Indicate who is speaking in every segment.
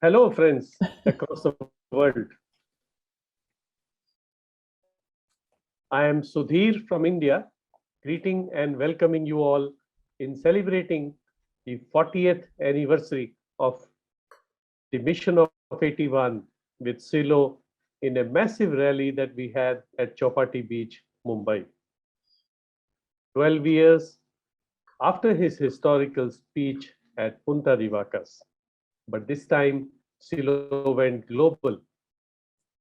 Speaker 1: Hello, friends across the world. I am Sudhir from India, greeting and welcoming you all in celebrating the 40th anniversary of the mission of 81 with Silo in a massive rally that we had at Chowpatty Beach, Mumbai. 12 years after his historical speech at Punta de Vacas. But this time, Silo went global,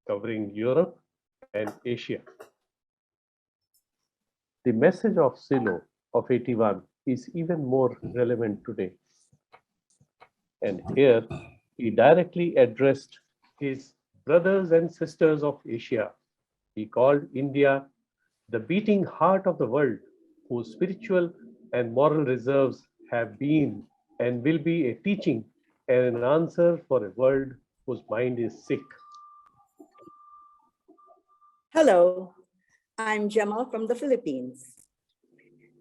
Speaker 1: covering Europe and Asia. The message of Silo of 81 is even more relevant today. And here he directly addressed his brothers and sisters of Asia. He called India the beating heart of the world, whose spiritual and moral reserves have been and will be a teaching and an answer for a world whose mind is sick.
Speaker 2: Hello, I'm Gemma from the Philippines.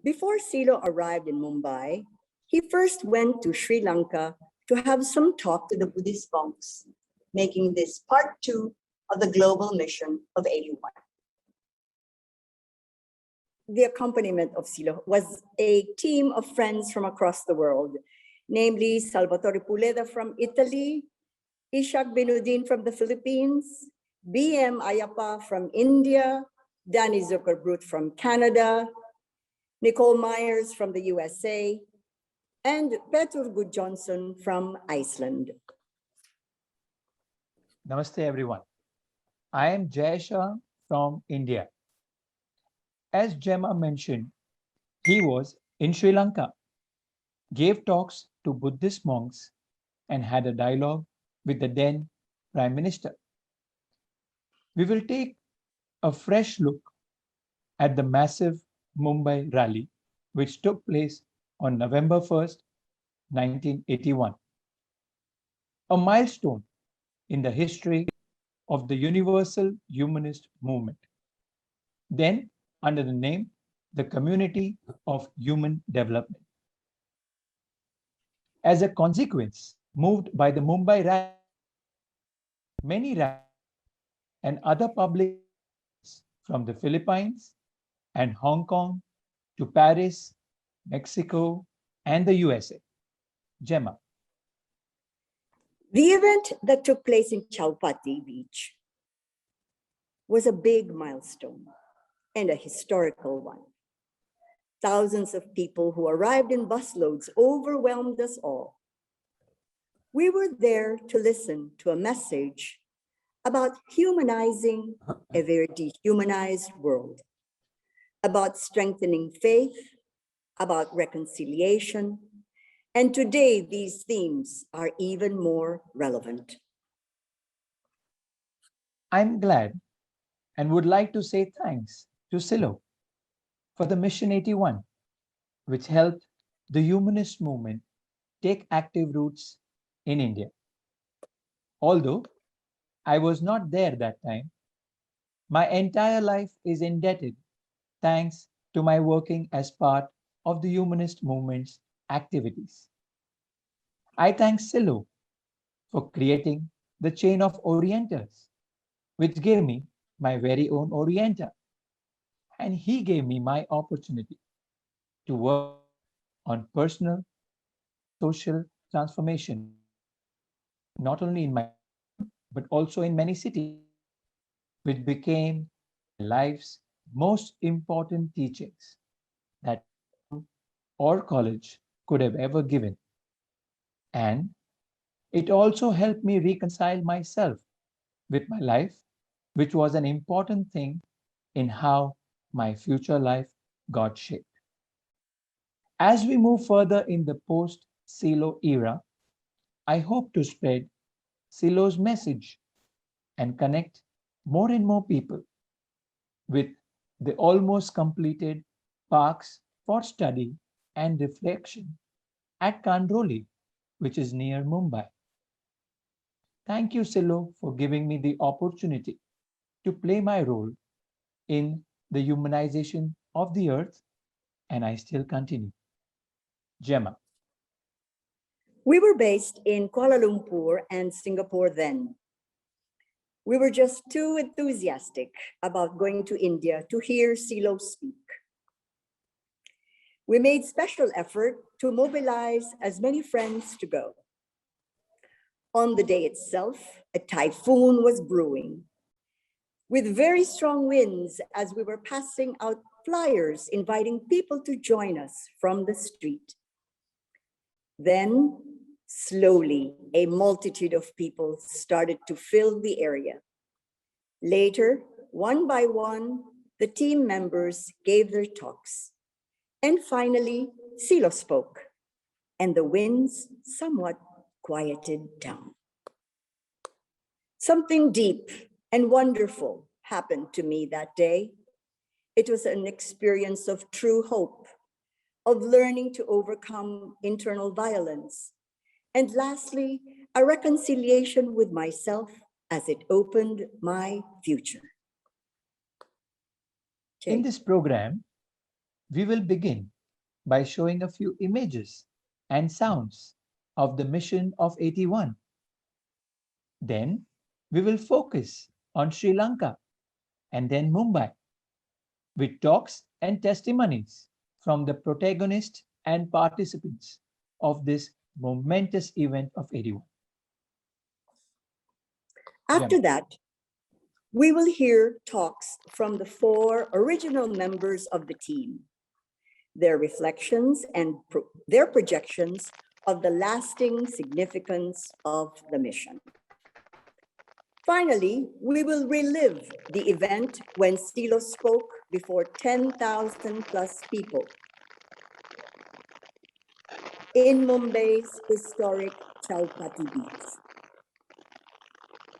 Speaker 2: Before Silo arrived in Mumbai, he first went to Sri Lanka to have some talk to the Buddhist monks, making this part two of the global mission of 81. The accompaniment of Silo was a team of friends from across the world, namely Salvatore Puleda from Italy, Ishak Binudin from the Philippines, B.M. Ayappa from India, Danny Zuckerbrut from Canada, Nicole Myers from the USA, and Petur Gudjonsson from Iceland.
Speaker 3: Namaste, everyone. I am Jayasha from India. As Gemma mentioned, he was in Sri Lanka, gave talks to Buddhist monks, and had a dialogue with the then Prime Minister. We will take a fresh look at the massive Mumbai rally, which took place on November 1st, 1981. A milestone in the history of the Universal Humanist Movement, then under the name the Community of Human Development. As a consequence, moved by the Mumbai rally, many rallies and other public from the Philippines and Hong Kong to Paris, Mexico, and the USA. Gemma.
Speaker 2: The event that took place in Chowpatty Beach was a big milestone and a historical one. Thousands of people who arrived in busloads overwhelmed us all. We were there to listen to a message about humanizing a very dehumanized world, about strengthening faith, about reconciliation, and today these themes are even more relevant.
Speaker 3: I'm glad and would like to say thanks to Silo for the Mission 81, which helped the humanist movement take active roots in India. Although I was not there that time, my entire life is indebted thanks to my working as part of the humanist movement's activities. I thank Silo for creating the chain of Orientals, which gave me my very own Orienta. And he gave me my opportunity to work on personal, social transformation, not only in my but also in many cities, which became life's most important teachings that or college could have ever given. And it also helped me reconcile myself with my life, which was an important thing in how my future life got shaped. As we move further in the post-Silo era, I hope to spread Silo's message and connect more and more people with the almost completed parks for study and reflection at Kandroli, which is near Mumbai. Thank you, Silo, for giving me the opportunity to play my role in the humanization of the earth, and I still continue. Gemma.
Speaker 2: We were based in Kuala Lumpur and Singapore then. We were just too enthusiastic about going to India to hear Silo speak. We made special effort to mobilize as many friends to go. On the day itself, a typhoon was brewing, with very strong winds as we were passing out flyers inviting people to join us from the street. Then, slowly, a multitude of people started to fill the area. Later, one by one, the team members gave their talks. And finally, Silo spoke, and the winds somewhat quieted down. Something deep and wonderful happened to me that day. It was an experience of true hope, of learning to overcome internal violence, and lastly, a reconciliation with myself as it opened my future.
Speaker 3: In this program, we will begin by showing a few images and sounds of the mission of 81. Then we will focus on Sri Lanka and then Mumbai with talks and testimonies from the protagonists and participants of this momentous event of 81.
Speaker 2: After that, we will hear talks from the 4 original members of the team, their reflections and their projections of the lasting significance of the mission. Finally, we will relive the event when Silo spoke before 10,000 plus people in Mumbai's historic Chowpatty Beach.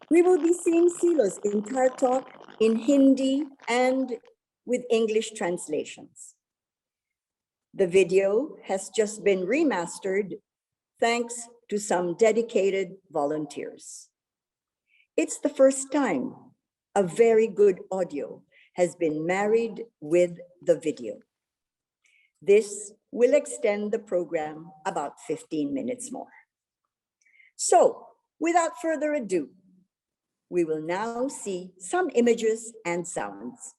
Speaker 2: We will be seeing Silo's entire talk in Hindi and with English translations. The video has just been remastered thanks to some dedicated volunteers. It's the first time a very good audio has been married with the video. This will extend the program about 15 minutes more. So, without further ado, we will now see some images and sounds.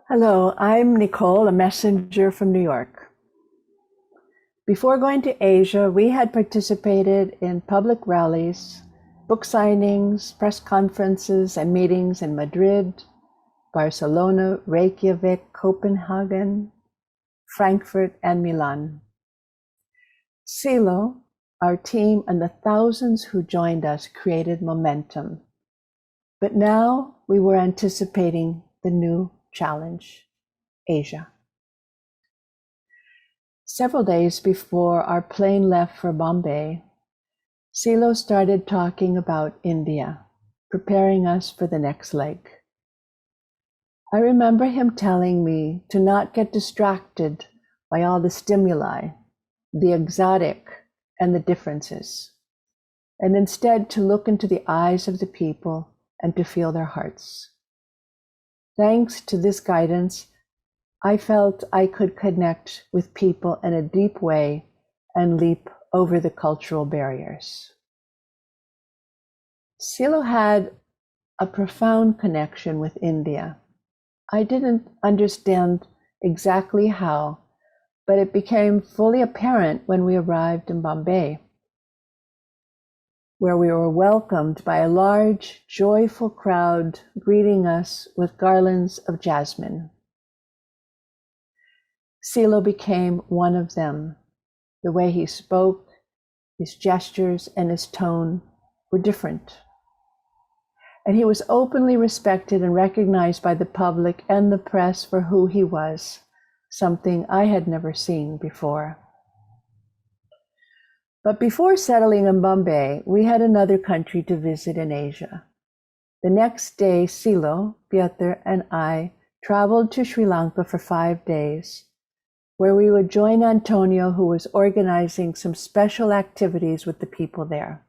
Speaker 4: Hello, I'm Nicole, a messenger from New York. Before going to Asia, we had participated in public rallies, book signings, press conferences, and meetings in Madrid, Barcelona, Reykjavik, Copenhagen, Frankfurt, and Milan. Silo, our team, and the thousands who joined us created momentum. But now we were anticipating the new challenge, Asia. Several days before our plane left for Bombay, Silo started talking about India, preparing us for the next leg. I remember him telling me to not get distracted by all the stimuli, the exotic, and the differences, and instead to look into the eyes of the people and to feel their hearts. Thanks to this guidance, I felt I could connect with people in a deep way and leap over the cultural barriers. Silo had a profound connection with India. I didn't understand exactly how, but it became fully apparent when we arrived in Bombay, where we were welcomed by a large, joyful crowd greeting us with garlands of jasmine. Silo became one of them. The way he spoke, his gestures, and his tone were different. And he was openly respected and recognized by the public and the press for who he was, something I had never seen before. But before settling in Bombay, we had another country to visit in Asia. The next day, Silo, Piotr, and I traveled to Sri Lanka for 5 days, where we would join Antonio, who was organizing some special activities with the people there.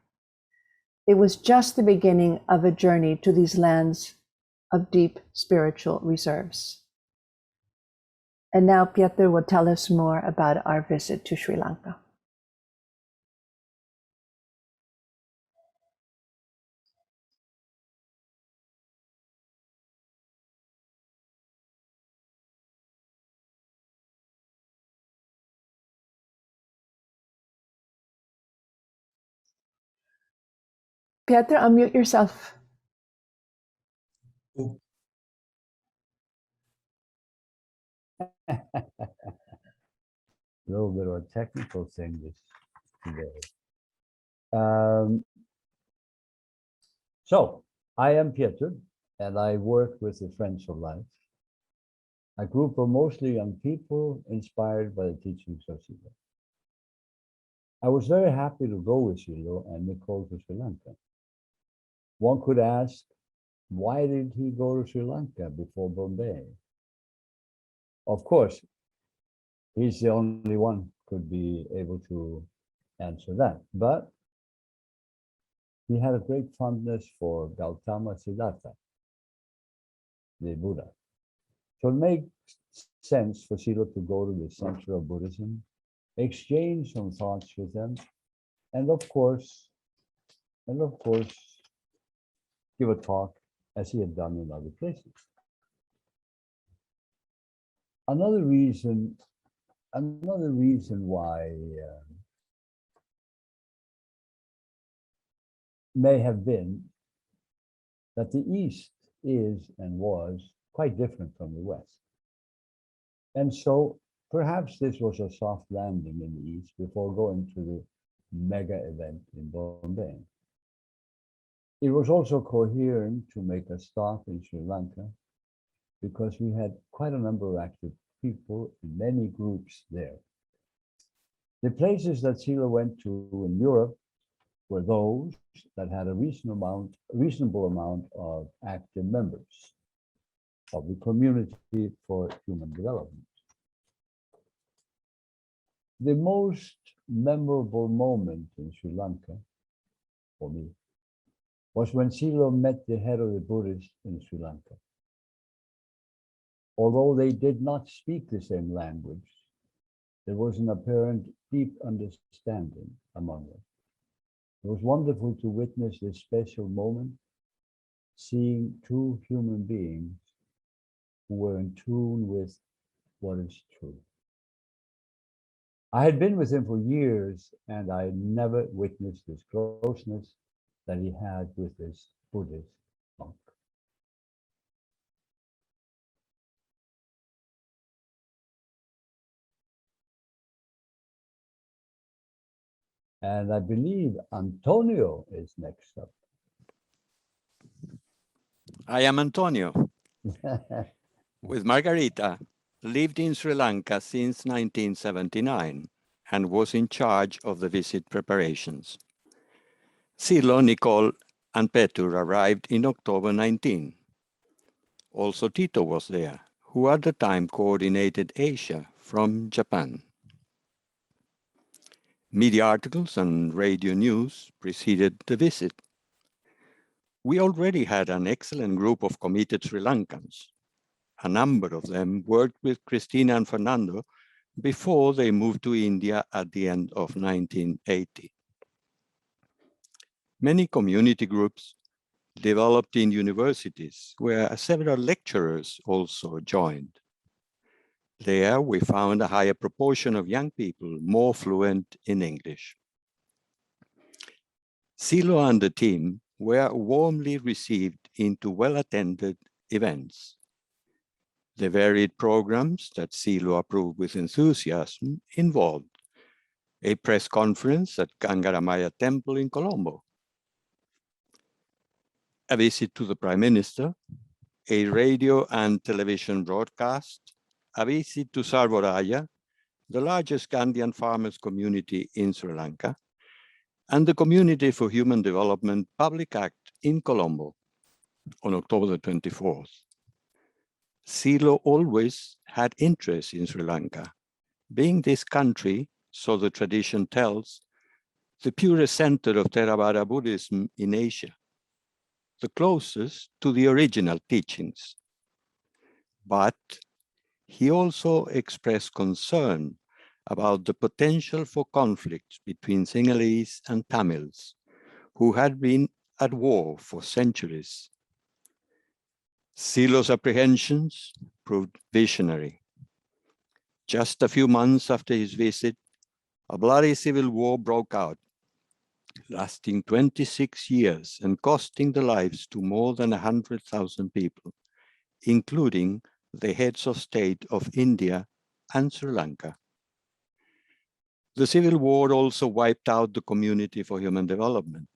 Speaker 4: It was just the beginning of a journey to these lands of deep spiritual reserves. And now Piotr will tell us more about our visit to Sri Lanka. Piotr, unmute yourself.
Speaker 5: A little bit of a technical thing today. So, I am Pietro, and I work with the Friends of Life, a group of mostly young people inspired by the teachings of Silo. I was very happy to go with Silo and Nicole to Sri Lanka. One could ask, why did he go to Sri Lanka before Bombay? Of course, he's the only one could be able to answer that. But he had a great fondness for Gautama Siddhartha, the Buddha. So it makes sense for Silo to go to the center of Buddhism, exchange some thoughts with them, and of course, give a talk as he had done in other places. Another reason why may have been that the East is and was quite different from the West. And so perhaps this was a soft landing in the East before going to the mega event in Bombay. It was also coherent to make a stop in Sri Lanka because we had quite a number of active people in many groups there. The places that Silo went to in Europe were those that had a reasonable amount of active members of the Community for Human Development. The most memorable moment in Sri Lanka, for me, was when Silo met the head of the Buddhists in Sri Lanka. Although they did not speak the same language, there was an apparent deep understanding among them. It was wonderful to witness this special moment, seeing two human beings who were in tune with what is true. I had been with him for years, and I had never witnessed this closeness that he had with this Buddhist monk. And I believe Antonio is next up.
Speaker 6: I am Antonio. With Margarita, lived in Sri Lanka since 1979 and was in charge of the visit preparations. Silo, Nicole, and Petur arrived in October 19. Also Tito was there, who at the time coordinated Asia from Japan. Media articles and radio news preceded the visit. We already had an excellent group of committed Sri Lankans. A number of them worked with Christina and Fernando before they moved to India at the end of 1980. Many community groups developed in universities where several lecturers also joined. There we found a higher proportion of young people more fluent in English. Silo and the team were warmly received into well-attended events. The varied programs that Silo approved with enthusiasm involved a press conference at Kangaramaya Temple in Colombo, a visit to the Prime Minister, a radio and television broadcast, a visit to Sarvoraya, the largest Gandhian farmers community in Sri Lanka, and the Community for Human Development Public Act in Colombo on October the 24th. Silo always had interest in Sri Lanka, being this country, so the tradition tells, the purest center of Theravada Buddhism in Asia, the closest to the original teachings. But he also expressed concern about the potential for conflicts between Sinhalese and Tamils, who had been at war for centuries. Silo's apprehensions proved visionary. Just a few months after his visit, a bloody civil war broke out, lasting 26 years and costing the lives to more than 100,000 people, including the heads of state of India and Sri Lanka. The civil war also wiped out the Community for Human Development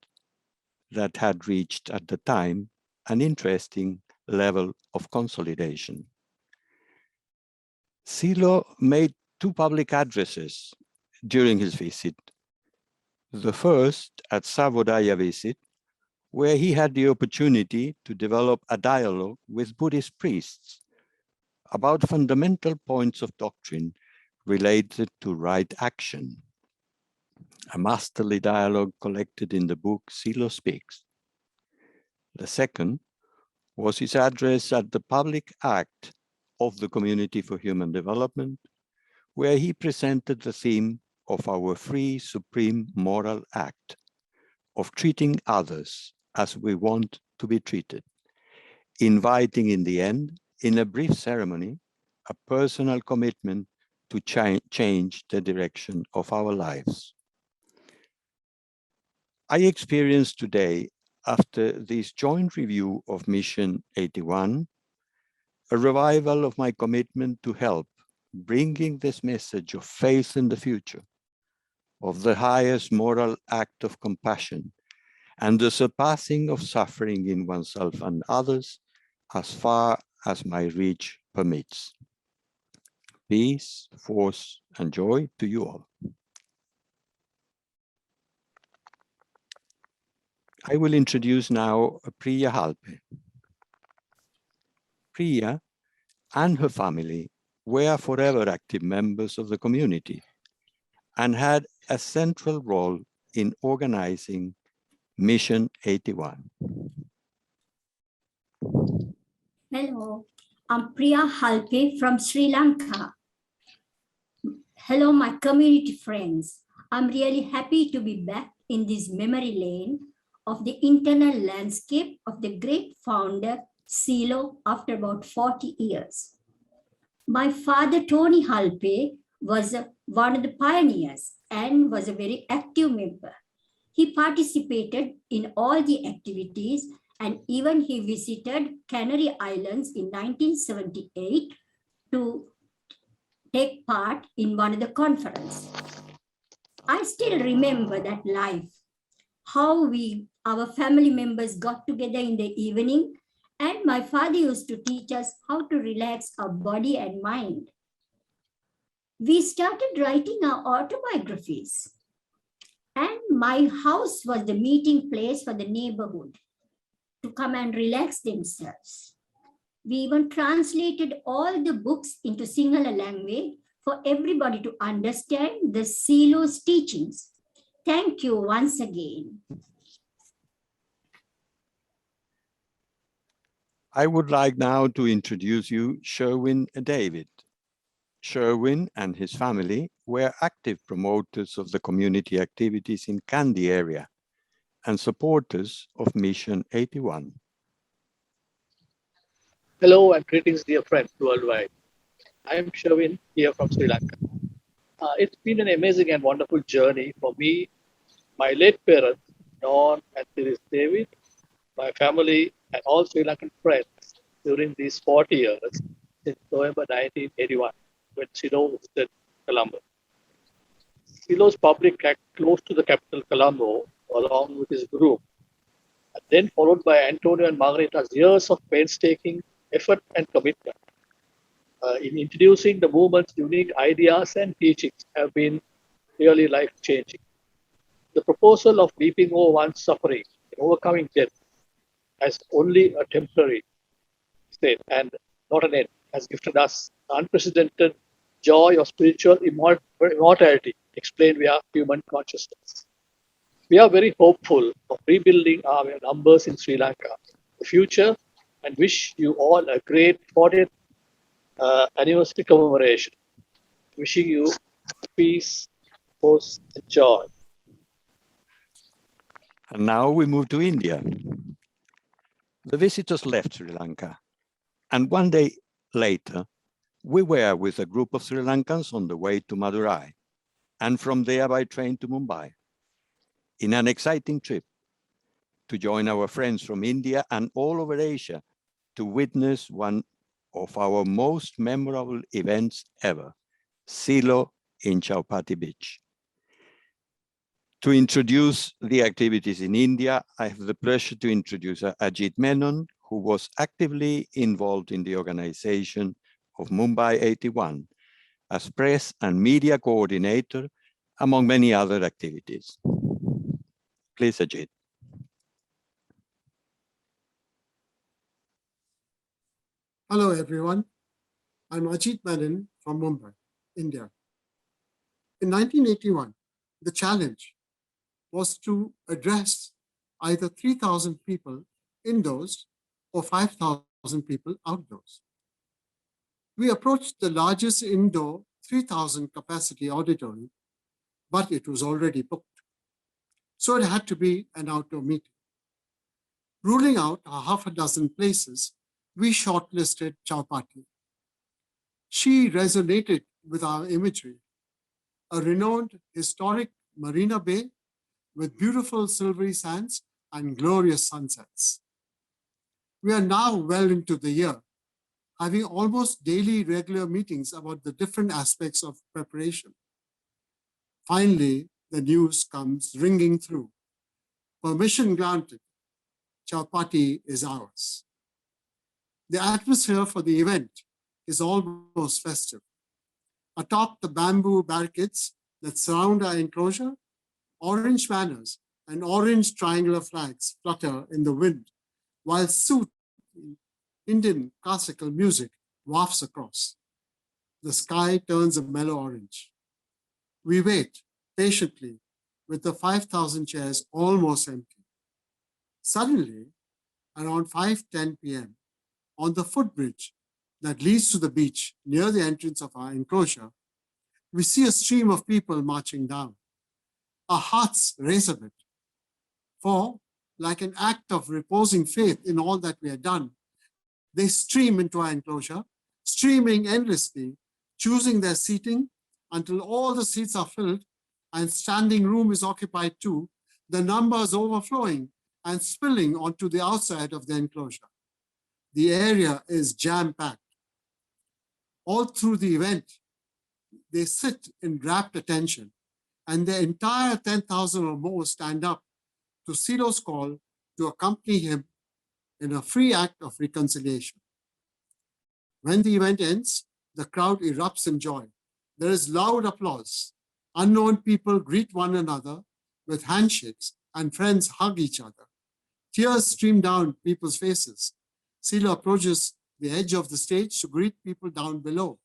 Speaker 6: that had reached at the time an interesting level of consolidation. Silo made two public addresses during his visit. The first at Sarvodaya visit, where he had the opportunity to develop a dialogue with Buddhist priests about fundamental points of doctrine related to right action. A masterly dialogue collected in the book Silo Speaks. The second was his address at the Public Act of the Community for Human Development, where he presented the theme of our free supreme moral act of treating others as we want to be treated, inviting in the end, in a brief ceremony, a personal commitment to change the direction of our lives. I experienced today, after this joint review of Mission 81, a revival of my commitment to help, bringing this message of faith in the future, of the highest moral act of compassion, and the surpassing of suffering in oneself and others as far as my reach permits. Peace, force, and joy to you all. I will introduce now Priya Halpe. Priya and her family were forever active members of the community and had a central role in organizing Mission 81.
Speaker 7: Hello, I'm Priya Halpe from Sri Lanka. Hello, my community friends. I'm really happy to be back in this memory lane of the internal landscape of the great founder Silo after about 40 years. My father, Tony Halpe, was one of the pioneers and was a very active member. He participated in all the activities and even he visited Canary Islands in 1978 to take part in one of the conferences. I still remember that life, how our family members got together in the evening, and my father used to teach us how to relax our body and mind. We started writing our autobiographies, and my house was the meeting place for the neighborhood to come and relax themselves. We even translated all the books into Sinhala language for everybody to understand the Silo's teachings. Thank you once again.
Speaker 6: I would like now to introduce you Sherwin David. Sherwin and his family were active promoters of the community activities in Kandy area and supporters of Mission 81.
Speaker 8: Hello and greetings, dear friends worldwide. I am Sherwin here from Sri Lanka. It's been an amazing and wonderful journey for me, my late parents, Don and Phyllis David, my family, and all Sri Lankan friends during these 40 years since November 1981, when Silo visited Colombo. Silo's public act close to the capital Colombo, along with his group, and then followed by Antonio and Margarita's years of painstaking effort and commitment in introducing the movement's unique ideas and teachings have been really life-changing. The proposal of leaping over one's suffering and overcoming death as only a temporary state and not an end has gifted us unprecedented joy of spiritual immortality explained via human consciousness. We are very hopeful of rebuilding our numbers in Sri Lanka in the future and wish you all a great 40th anniversary commemoration. Wishing you peace, force, and joy.
Speaker 6: And now we move to India. The visitors left Sri Lanka, and one day later, we were with a group of Sri Lankans on the way to Madurai, and from there by train to Mumbai, in an exciting trip to join our friends from India and all over Asia to witness one of our most memorable events ever, Silo in Chowpatty Beach. To introduce the activities in India, I have the pleasure to introduce Ajit Menon, who was actively involved in the organization of Mumbai 81 as press and media coordinator, among many other activities. Please, Ajit.
Speaker 9: Hello, everyone. I'm Ajit Menon from Mumbai, India. In 1981, the challenge was to address either 3,000 people indoors or 5,000 people outdoors. We approached the largest indoor 3,000 capacity auditorium, but it was already booked. So it had to be an outdoor meeting. Ruling out a half a dozen places, we shortlisted Chowpatty. She resonated with our imagery, a renowned historic marina bay with beautiful silvery sands and glorious sunsets. We are now well into the year, having almost daily regular meetings about the different aspects of preparation. Finally, the news comes ringing through. Permission granted. Chowpatty is ours. The atmosphere for the event is almost festive. Atop the bamboo barricades that surround our enclosure, orange banners and orange triangular flags flutter in the wind, while soothing Indian classical music wafts across. The sky turns a mellow orange. We wait patiently with the 5,000 chairs almost empty. Suddenly, around 5:10 p.m., on the footbridge that leads to the beach near the entrance of our enclosure, we see a stream of people marching down. Our hearts race a bit, for like an act of reposing faith in all that we had done, They stream into our enclosure, streaming endlessly, choosing their seating until all the seats are filled and standing room is occupied too, the numbers overflowing and spilling onto the outside of the enclosure. The area is jam-packed. All through the event, they sit in rapt attention, and the entire 10,000 or more stand up to Silo's call to accompany him in a free act of reconciliation. When the event ends, the crowd erupts in joy. There is loud applause. Unknown people greet one another with handshakes, and friends hug each other. Tears stream down people's faces. Silo approaches the edge of the stage to greet people down below.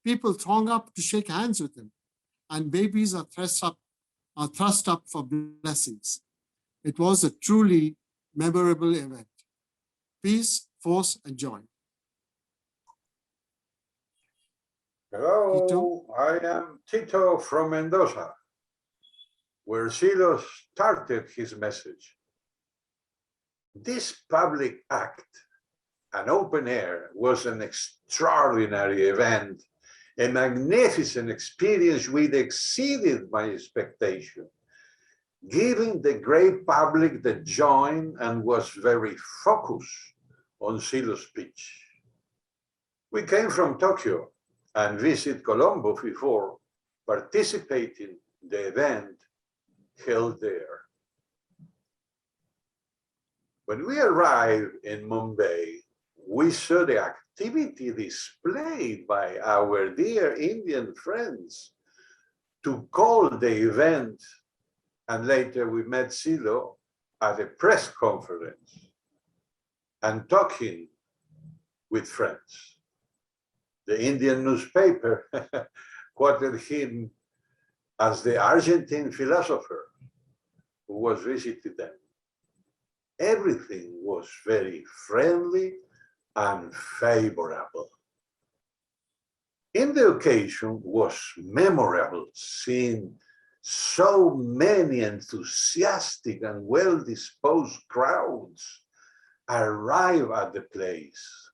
Speaker 9: People throng up to shake hands with him, and babies are thrust up for blessings. It was a truly memorable event. Peace, force, and joy.
Speaker 10: Hello,
Speaker 9: Tito?
Speaker 10: I am Tito from Mendoza, where Silo started his message. This public act, an open air, was an extraordinary event, a magnificent experience which exceeded my expectation, giving the great public the joy and was very focused on Silo's speech. We came from Tokyo and visit Colombo before participating in the event held there. When we arrived in Mumbai, we saw the activity displayed by our dear Indian friends to call the event, and later we met Silo at a press conference and talking with friends. The Indian newspaper quoted him as the Argentine philosopher who was visiting them. Everything was very friendly and favorable. In the occasion was memorable, seeing so many enthusiastic and well-disposed crowds arrive at the place,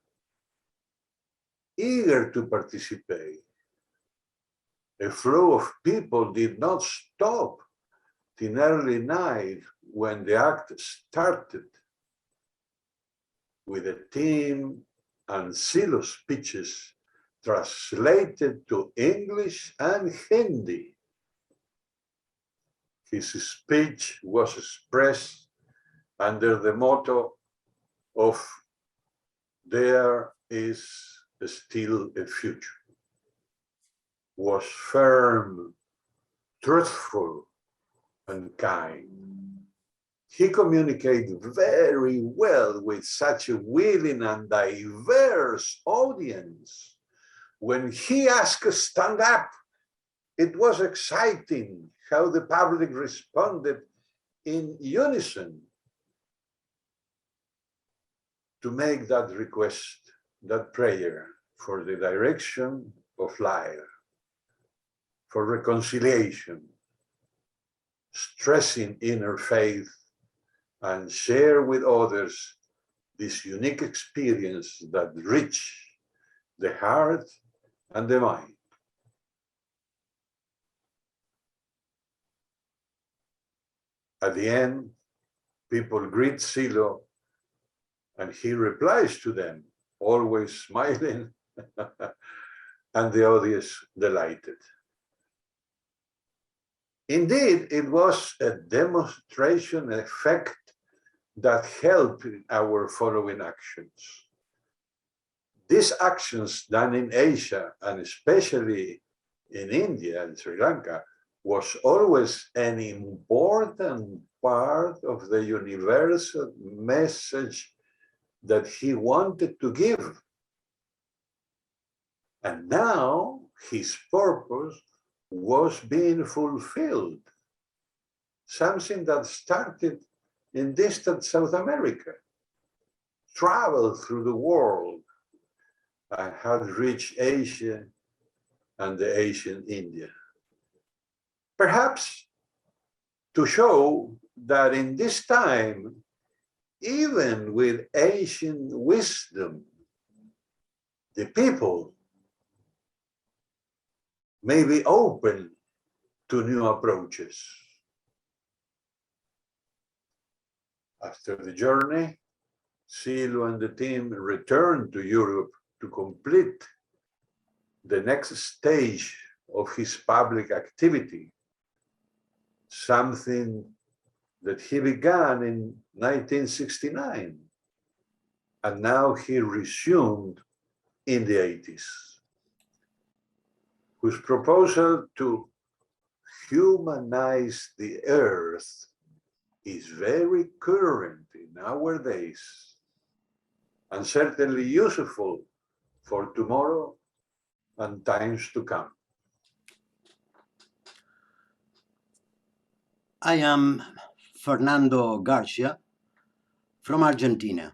Speaker 10: eager to participate. The flow of people did not stop till early night when the act started, with the theme and Silo speeches translated to English and Hindi. His speech was expressed under the motto of "There is still a future." Was firm, truthful, and kind. He communicated very well with such a willing and diverse audience. When he asked stand up, it was exciting how the public responded in unison to make that request, that prayer for the direction of life, for reconciliation, stressing inner faith, and share with others this unique experience that reaches the heart and the mind. At the end, people greet Silo, and he replies to them, always smiling, and the audience delighted. Indeed, it was a demonstration effect that helped our following actions. These actions done in Asia, and especially in India and Sri Lanka, was always an important part of the universal message that he wanted to give. And now his purpose was being fulfilled, something that started in distant South America, traveled through the world, and had reached Asia and the Asian India. Perhaps to show that in this time, even with Asian wisdom the people may be open to new approaches. After the journey, Silo and the team returned to Europe to complete the next stage of his public activity, something that he began in 1969, and now he resumed in the 80s, whose proposal to humanize the earth is very current in our days and certainly useful for tomorrow and times to come.
Speaker 11: I am Fernando Garcia from Argentina.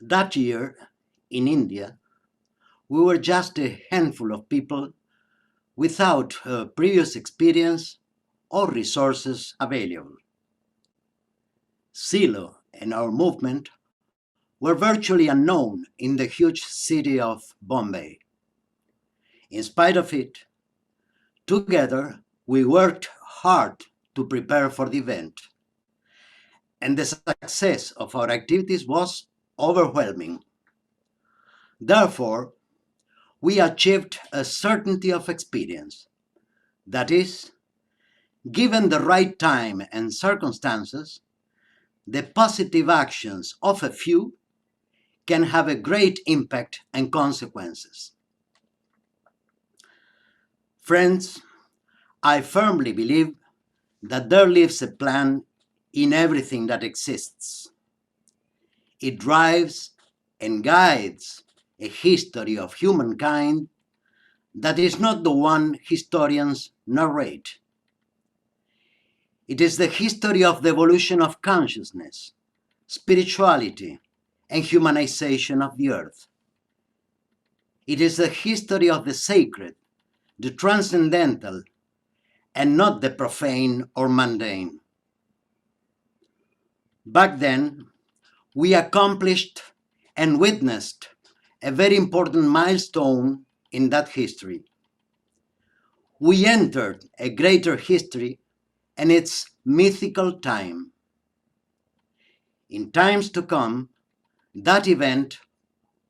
Speaker 11: That year in India, we were just a handful of people without previous experience or resources available. Silo and our movement were virtually unknown in the huge city of Bombay. In spite of it, together we worked hard to prepare for the event, and the success of our activities was overwhelming. Therefore, we achieved a certainty of experience. That is, given the right time and circumstances, the positive actions of a few can have a great impact and consequences. Friends, I firmly believe that there lives a plan in everything that exists. It drives and guides a history of humankind that is not the one historians narrate. It is the history of the evolution of consciousness, spirituality, and humanization of the earth. It is the history of the sacred, the transcendental, and not the profane or mundane. Back then, we accomplished and witnessed a very important milestone in that history. We entered a greater history and its mythical time. In times to come, that event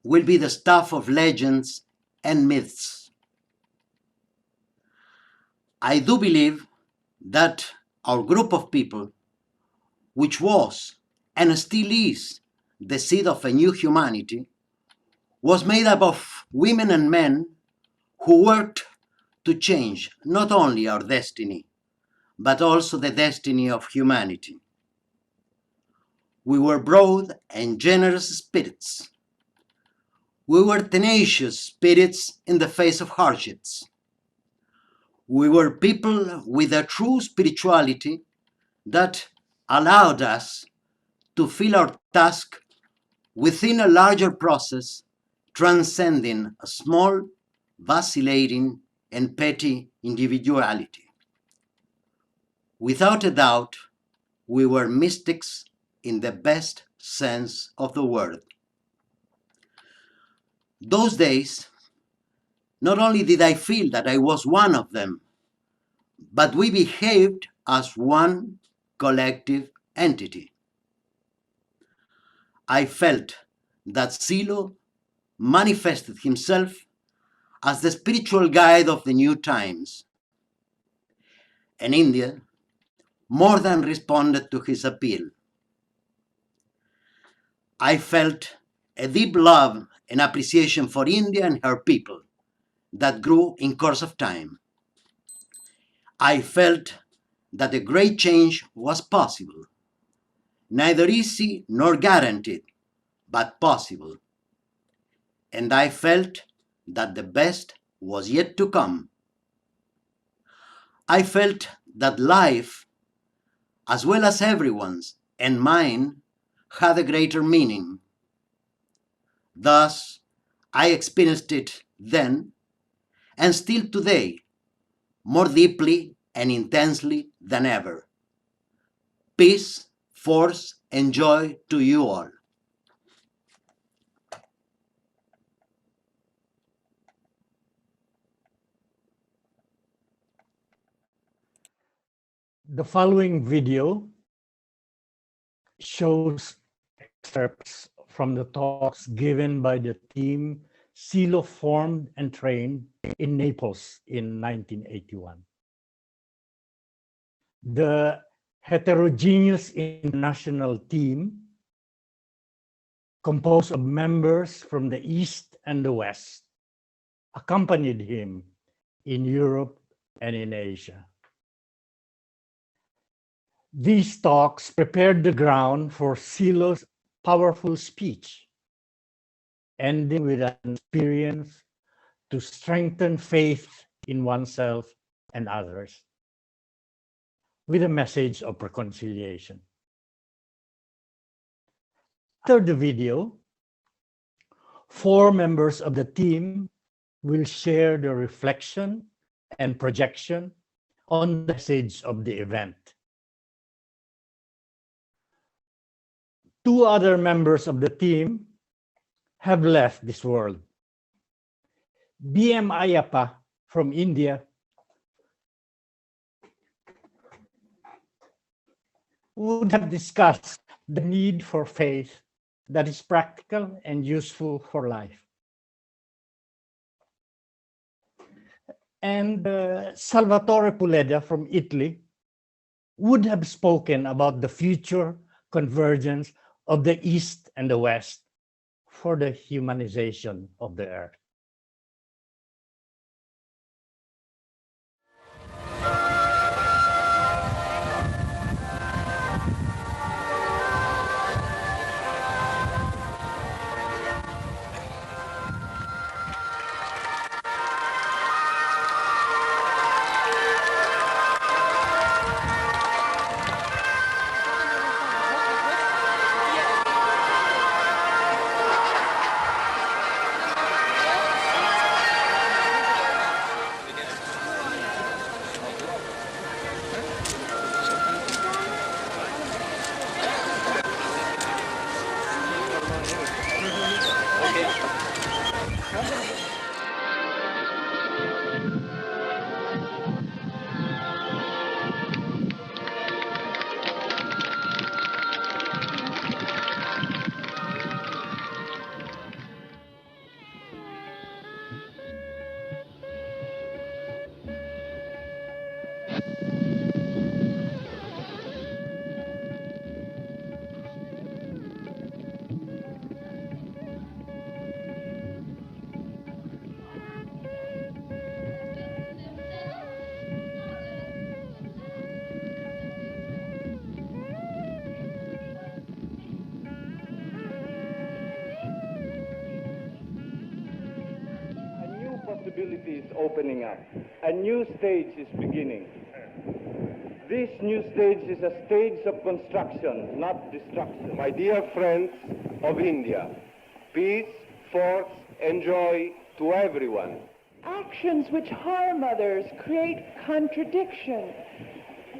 Speaker 11: will be the stuff of legends and myths. I do believe that our group of people, which was and still is the seed of a new humanity, was made up of women and men who worked to change not only our destiny, but also the destiny of humanity. We were broad and generous spirits. We were tenacious spirits in the face of hardships. We were people with a true spirituality that allowed us to feel our task within a larger process, transcending a small, vacillating, and petty individuality. Without a doubt, we were mystics in the best sense of the word. Those days, not only did I feel that I was one of them, but we behaved as one collective entity. I felt that Silo manifested himself as the spiritual guide of the new times. And India more than responded to his appeal. I felt a deep love and appreciation for India and her people that grew in course of time. I felt that a great change was possible, neither easy nor guaranteed, but possible. And I felt that the best was yet to come. I felt that life, as well as everyone's and mine, had a greater meaning. Thus, I experienced it then, and still today, more deeply and intensely than ever. Peace, force, and joy to you all.
Speaker 12: The following video shows excerpts from the talks given by the team Silo formed and trained in Naples in 1981. The heterogeneous international team, composed of members from the East and the West, accompanied him in Europe and in Asia. These talks prepared the ground for Silo's powerful speech, ending with an experience to strengthen faith in oneself and others, with a message of reconciliation. After the video, 4 members of the team will share their reflection and projection on the message of the event. 2 other members of the team have left this world. B.M. Ayappa from India would have discussed the need for faith that is practical and useful for life. And Salvatore Puleda from Italy would have spoken about the future convergence of the East and the West for the humanization of the earth.
Speaker 13: Possibility is opening up. A new stage is beginning. This new stage is a stage of construction, not destruction. My dear friends of India, peace, force, and joy to everyone.
Speaker 14: Actions which harm others create contradiction.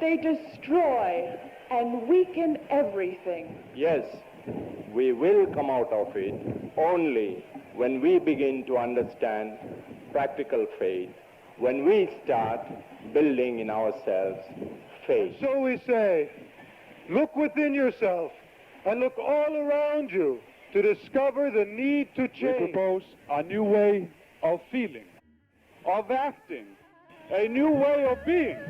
Speaker 14: They destroy and weaken everything.
Speaker 13: Yes, we will come out of it only when we begin to understand practical faith, when we start building in ourselves faith.
Speaker 15: So we say, look within yourself and look all around you to discover the need to change. We propose a new way of feeling, of acting, a new way of being.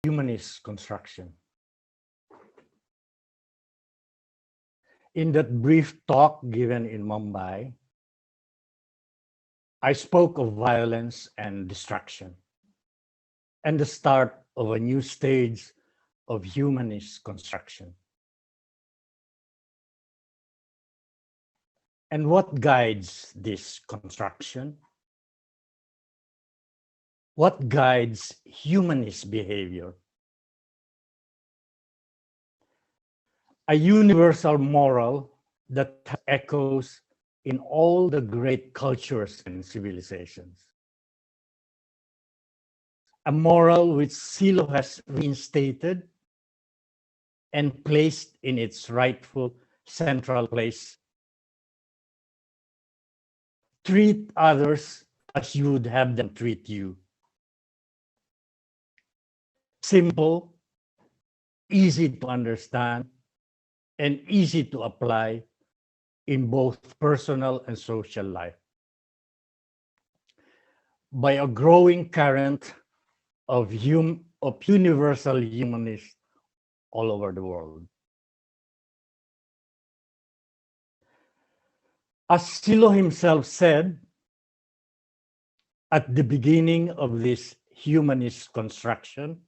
Speaker 12: Humanist construction. In that brief talk given in Mumbai, I spoke of violence and destruction and the start of a new stage of humanist construction. And what guides this construction? What guides humanist behavior? A universal moral that echoes in all the great cultures and civilizations. A moral which Silo has reinstated and placed in its rightful central place. treat others as you would have them treat you. Simple, easy to understand, and easy to apply in both personal and social life. By a growing current of universal humanists all over the world. As Silo himself said at the beginning of this humanist construction,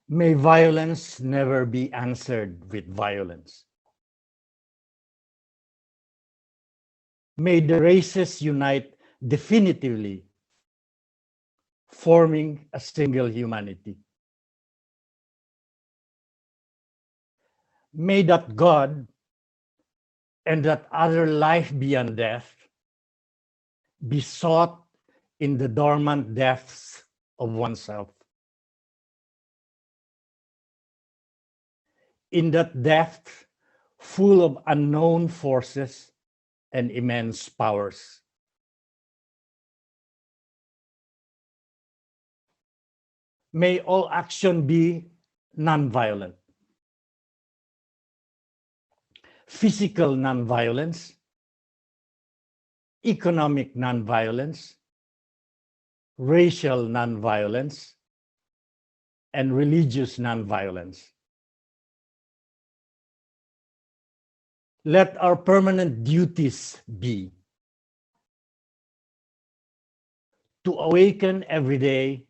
Speaker 12: may violence never be answered with violence. May the races unite definitively, forming a single humanity. May that God and that other life beyond death be sought in the dormant depths of oneself. In that depth full of unknown forces and immense powers. May all action be nonviolent. Physical nonviolence, economic nonviolence, racial nonviolence, and religious nonviolence. Let our permanent duties be to awaken every day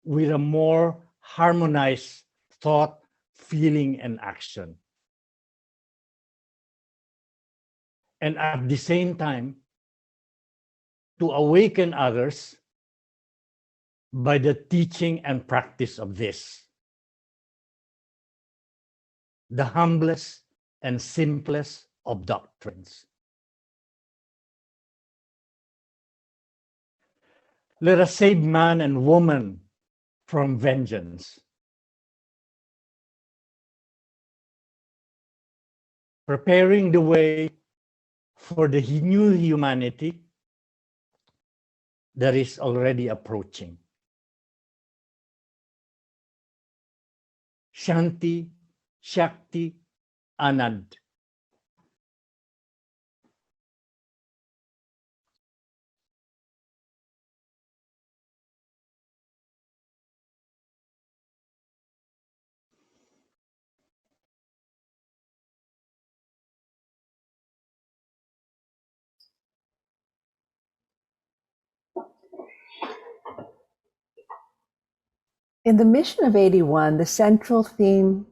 Speaker 12: with a more harmonized thought, feeling, and action. And at the same time, to awaken others by the teaching and practice of this, the humblest and simplest of doctrines. Let us save man and woman from vengeance. Preparing the way for the new humanity that is already approaching. Shanti, Shakti, Anand.
Speaker 4: In the mission of 81, the central theme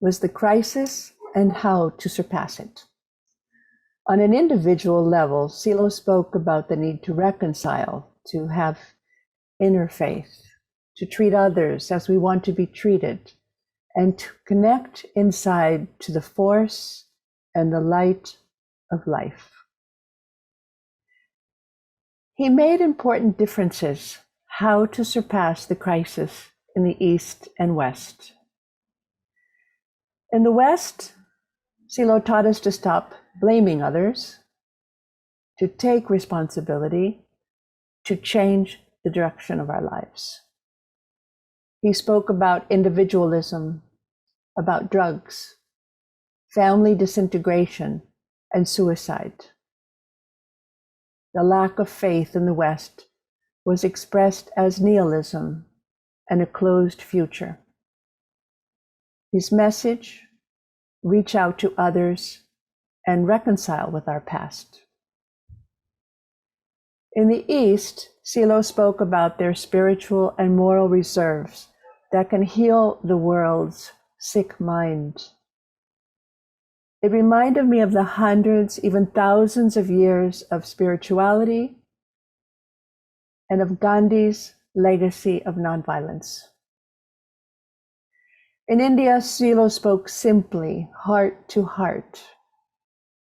Speaker 4: was the crisis and how to surpass it. On an individual level, Silo spoke about the need to reconcile, to have inner faith, to treat others as we want to be treated, and to connect inside to the force and the light of life. He made important differences how to surpass the crisis in the East and West. In the West, Silo taught us to stop blaming others, to take responsibility, to change the direction of our lives. He spoke about individualism, about drugs, family disintegration, and suicide. The lack of faith in the West was expressed as nihilism and a closed future. His message, reach out to others and reconcile with our past. In the East, Silo spoke about their spiritual and moral reserves that can heal the world's sick mind. It reminded me of the hundreds, even thousands of years of spirituality and of Gandhi's legacy of nonviolence. In India, Silo spoke simply, heart to heart,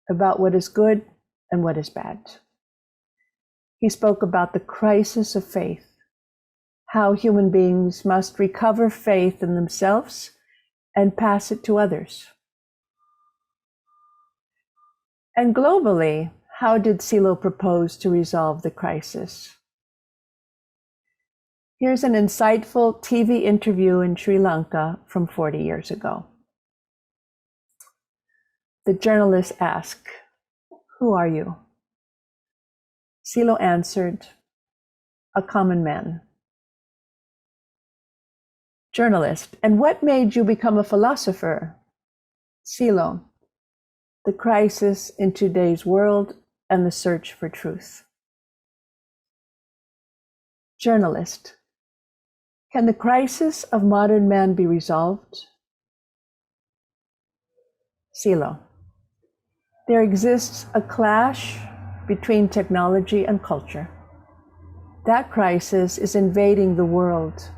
Speaker 4: about what is good and what is bad. He spoke about the crisis of faith, how human beings must recover faith in themselves and pass it to others. And globally, how did Silo propose to resolve the crisis? Here's an insightful TV interview in Sri Lanka from 40 years ago. The journalist asked, "Who are you?" Silo answered, "A common man." Journalist, "And what made you become a philosopher?" Silo, "The crisis in today's world and the search for truth." Journalist, "Can the crisis of modern man be resolved?" Silo, "There exists a clash between technology and culture. That crisis is invading the world.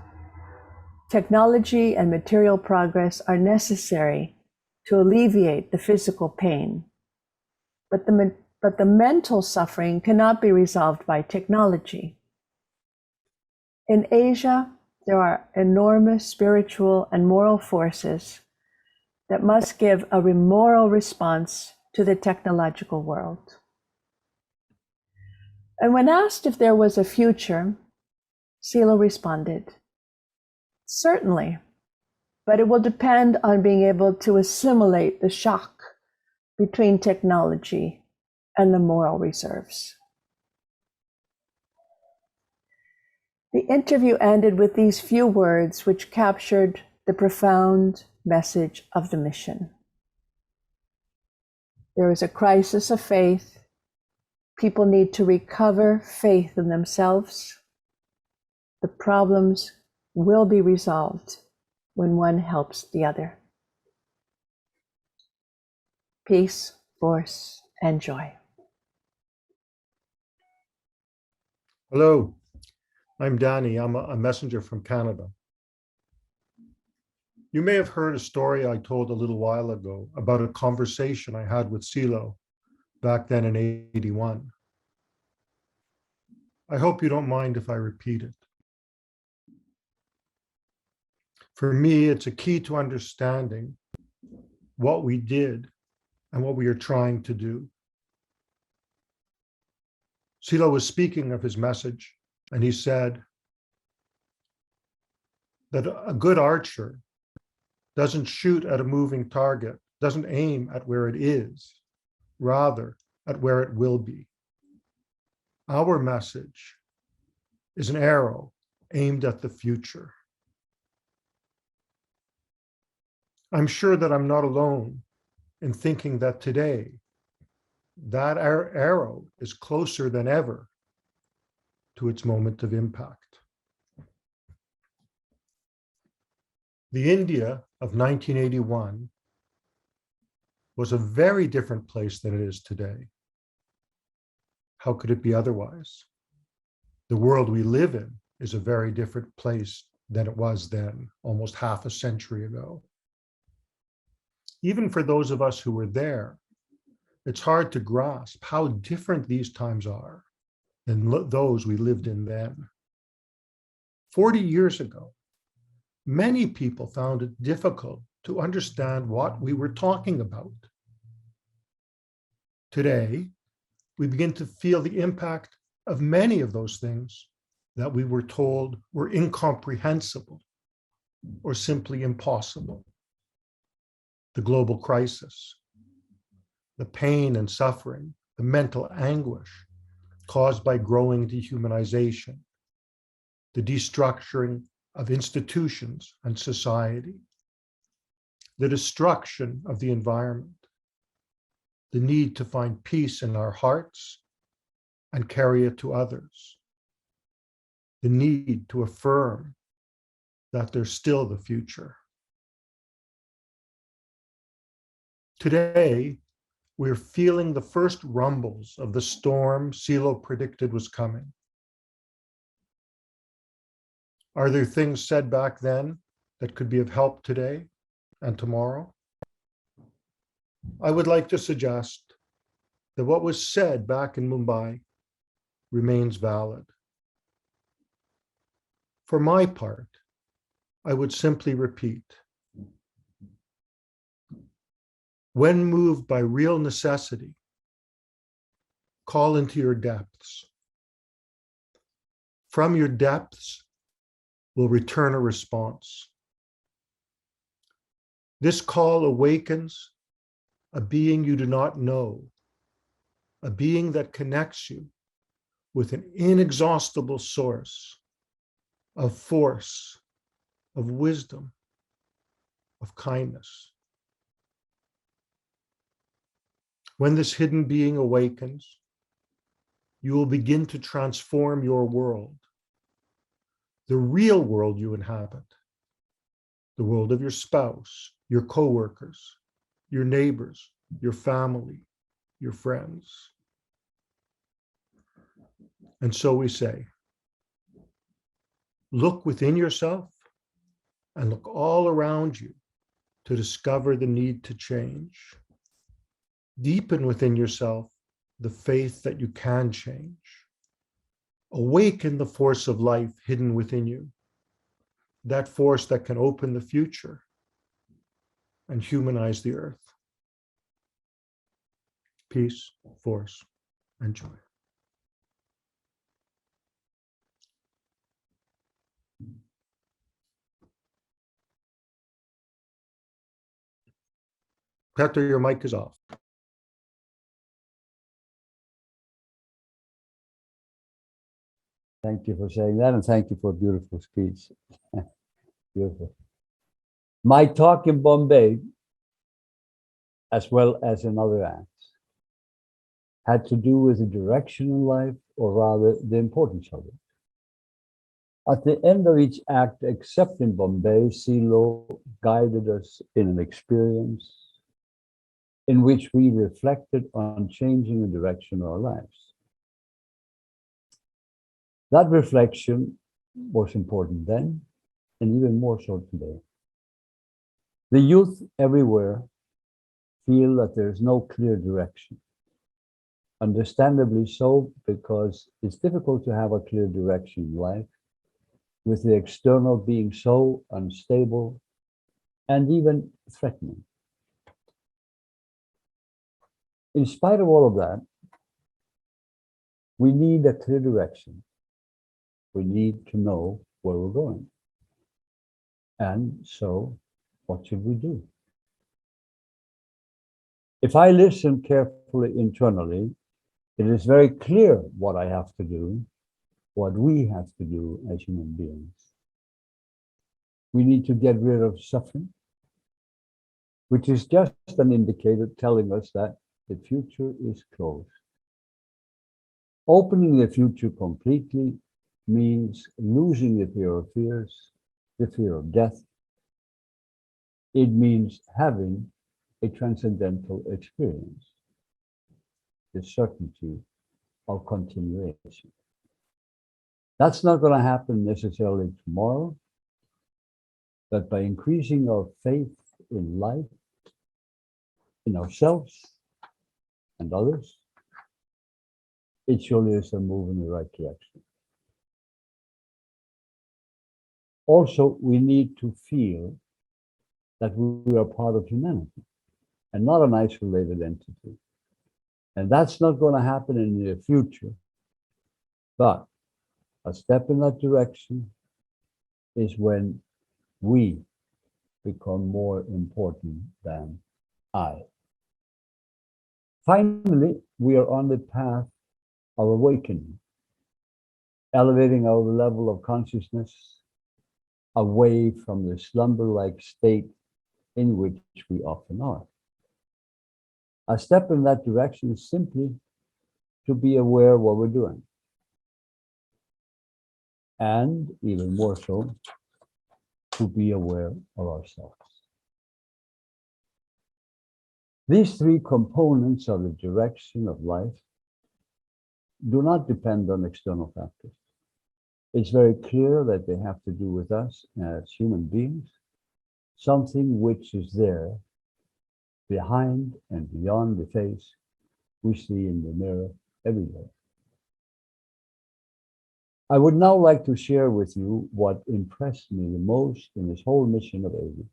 Speaker 4: Technology and material progress are necessary to alleviate the physical pain, but the mental suffering cannot be resolved by technology. In Asia, there are enormous spiritual and moral forces that must give a moral response to the technological world." And when asked if there was a future, Silo responded, "Certainly, but it will depend on being able to assimilate the shock between technology and the moral reserves." The interview ended with these few words, which captured the profound message of the mission. There is a crisis of faith. People need to recover faith in themselves. The problems will be resolved when one helps the other. Peace, force, and joy.
Speaker 16: Hello, I'm Danny. I'm a messenger from Canada. You may have heard a story I told a little while ago about a conversation I had with Silo back then in '81. I hope you don't mind if I repeat it. For me, it's a key to understanding what we did and what we are trying to do. Silo was speaking of his message, and he said that a good archer doesn't shoot at a moving target, doesn't aim at where it is, rather at where it will be. Our message is an arrow aimed at the future. I'm sure that I'm not alone in thinking that today, that arrow is closer than ever to its moment of impact. The India of 1981 was a very different place than it is today. How could it be otherwise? The world we live in is a very different place than it was then, almost half a century ago. Even for those of us who were there, it's hard to grasp how different these times are than those we lived in then. 40 years ago, many people found it difficult to understand what we were talking about. Today, we begin to feel the impact of many of those things that we were told were incomprehensible or simply impossible. The global crisis, the pain and suffering, the mental anguish caused by growing dehumanization, the destructuring of institutions and society, the destruction of the environment, the need to find peace in our hearts and carry it to others, the need to affirm that there's still the future. Today, we're feeling the first rumbles of the storm Silo predicted was coming. Are there things said back then that could be of help today and tomorrow? I would like to suggest that what was said back in Mumbai remains valid. For my part, I would simply repeat, when moved by real necessity call into your depths. From your depths will return a response. This call awakens a being you do not know, a being that connects you with an inexhaustible source of force, of wisdom, of kindness. When this hidden being awakens, you will begin to transform your world, the real world you inhabit, the world of your spouse, your coworkers, your neighbors, your family, your friends. And so we say, look within yourself and look all around you to discover the need to change. Deepen within yourself the faith that you can change. Awaken the force of life hidden within you, that force that can open the future and humanize the earth. Peace, force, and joy. Hector, your mic is off.
Speaker 5: Thank you for saying that, and thank you for a beautiful speech. Beautiful. My talk in Bombay, as well as in other acts, had to do with the direction in life, or rather the importance of it. At the end of each act, except in Bombay, Silo guided us in an experience in which we reflected on changing the direction of our lives. That reflection was important then, and even more so today. The youth everywhere feel that there is no clear direction. Understandably so, because it's difficult to have a clear direction in life, with the external being so unstable and even threatening. In spite of all of that, we need a clear direction. We need to know where we're going. And so, what should we do? If I listen carefully internally, it is very clear what I have to do, what we have to do as human beings. We need to get rid of suffering, which is just an indicator telling us that the future is closed. Opening the future completely means losing the fear of fears, the fear of death. It means having a transcendental experience, the certainty of continuation. That's not going to happen necessarily tomorrow, but by increasing our faith in life, in ourselves and others, it surely is a move in the right direction. Also, we need to feel that we are part of humanity and not an isolated entity. And that's not going to happen in the near future. But a step in that direction is when we become more important than I. Finally, we are on the path of awakening, elevating our level of consciousness away from the slumber-like state in which we often are. A step in that direction is simply to be aware of what we're doing. And even more so, to be aware of ourselves. These three components of the direction of life do not depend on external factors. It's very clear that they have to do with us as human beings, something which is there behind and beyond the face we see in the mirror every day. I would now like to share with you what impressed me the most in this whole mission of AV.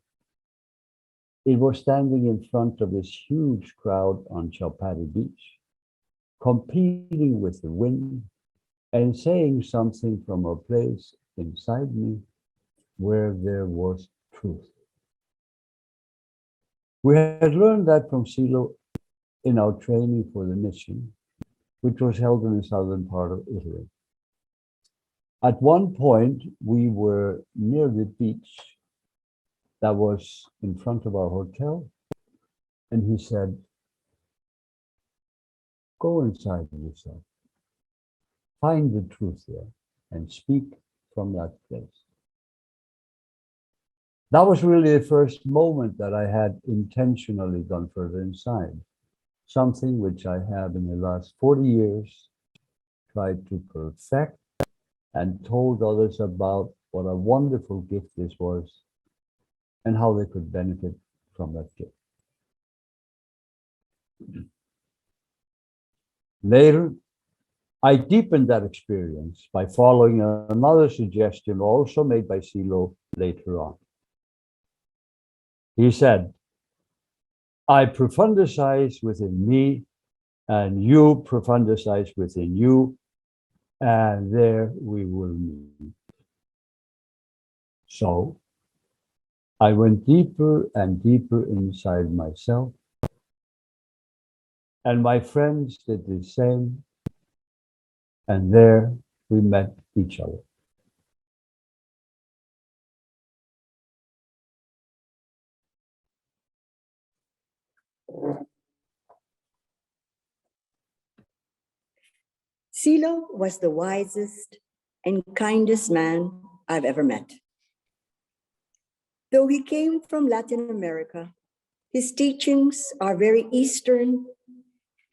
Speaker 5: It was standing in front of this huge crowd on Chowpatty Beach competing with the wind, and saying something from a place inside me where there was truth. We had learned that from Silo in our training for the mission, which was held in the southern part of Italy. At one point, we were near the beach that was in front of our hotel, and he said, "Go inside yourself, find the truth there, and speak from that place." That was really the first moment that I had intentionally gone further inside, something which I have in the last 40 years tried to perfect and told others about what a wonderful gift this was and how they could benefit from that gift. Later, I deepened that experience by following another suggestion also made by Silo later on. He said, "I profundize within me, and you profundize within you, and there we will meet." So I went deeper and deeper inside myself, and my friends did the same, and there we met each other.
Speaker 2: Silo was the wisest and kindest man I've ever met. Though he came from Latin America, his teachings are very Eastern,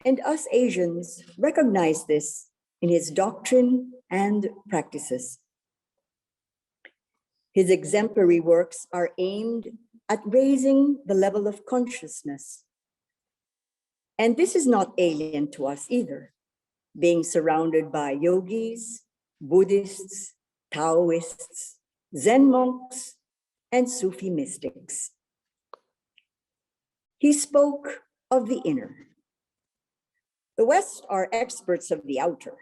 Speaker 2: and us Asians recognize this in his doctrine and practices. His exemplary works are aimed at raising the level of consciousness. And this is not alien to us either, being surrounded by yogis, Buddhists, Taoists, Zen monks, and Sufi mystics. He spoke of the inner. The West are experts of the outer.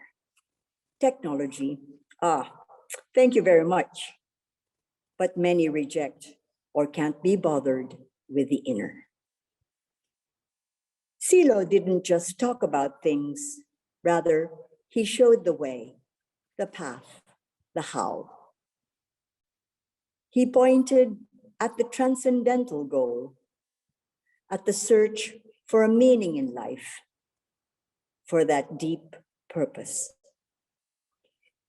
Speaker 2: Technology, thank you very much. But many reject or can't be bothered with the inner. Silo didn't just talk about things, rather, he showed the way, the path, the how. He pointed at the transcendental goal, at the search for a meaning in life, for that deep purpose.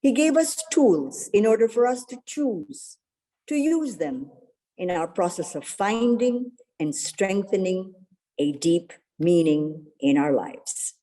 Speaker 2: He gave us tools in order for us to choose, to use them in our process of finding and strengthening a deep meaning in our lives.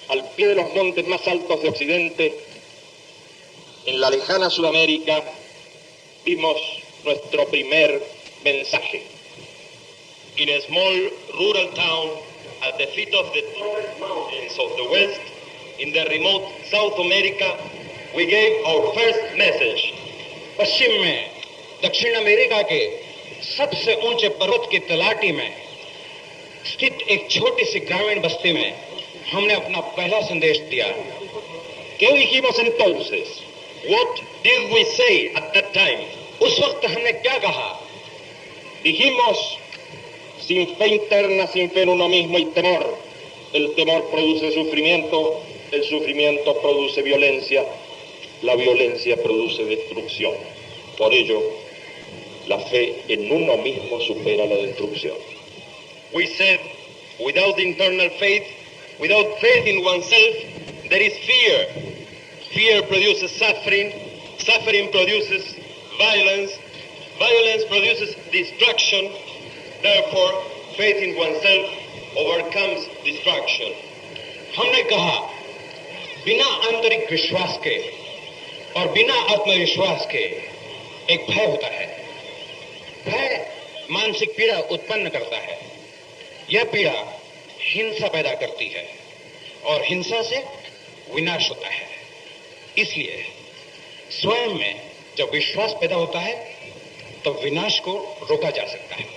Speaker 17: Al pie de los montes más altos de Occidente, en la lejana Sudamérica, vimos nuestro primer mensaje. In a small rural town at the feet of the tallest mountains of the West, in the remote South America, we gave our first message. पश्चिम में दक्षिण America के सबसे ऊंचे पर्वत की तलाटी में स्थित एक छोटी सी ग्रामीण बस्ती में हमने अपना पहला संदेश दिया. ¿Qué dijimos entonces? What did we say at that time? उस वक्त हमने क्या कहा? Dijimos, sin fe interna, sin fe en uno mismo y temor. El temor produce sufrimiento, el sufrimiento produce violencia. la violencia produce destrucción. Por ello, la fe en uno mismo supera la destrucción. We said, without internal faith, without faith in oneself, there is fear. Fear produces suffering. Suffering produces violence. Violence produces destruction. Therefore, faith in oneself overcomes destruction. हमने कहा, बिना आंतरिक विश्वास के और बिना आत्मविश्वास के एक भय होता है। भय मानसिक पीड़ा उत्पन्न करता है। यह पीड़ा हिंसा पैदा करती है और हिंसा से विनाश होता है। इसलिए स्वयं में जब विश्वास पैदा होता है तब विनाश को रोका जा सकता है।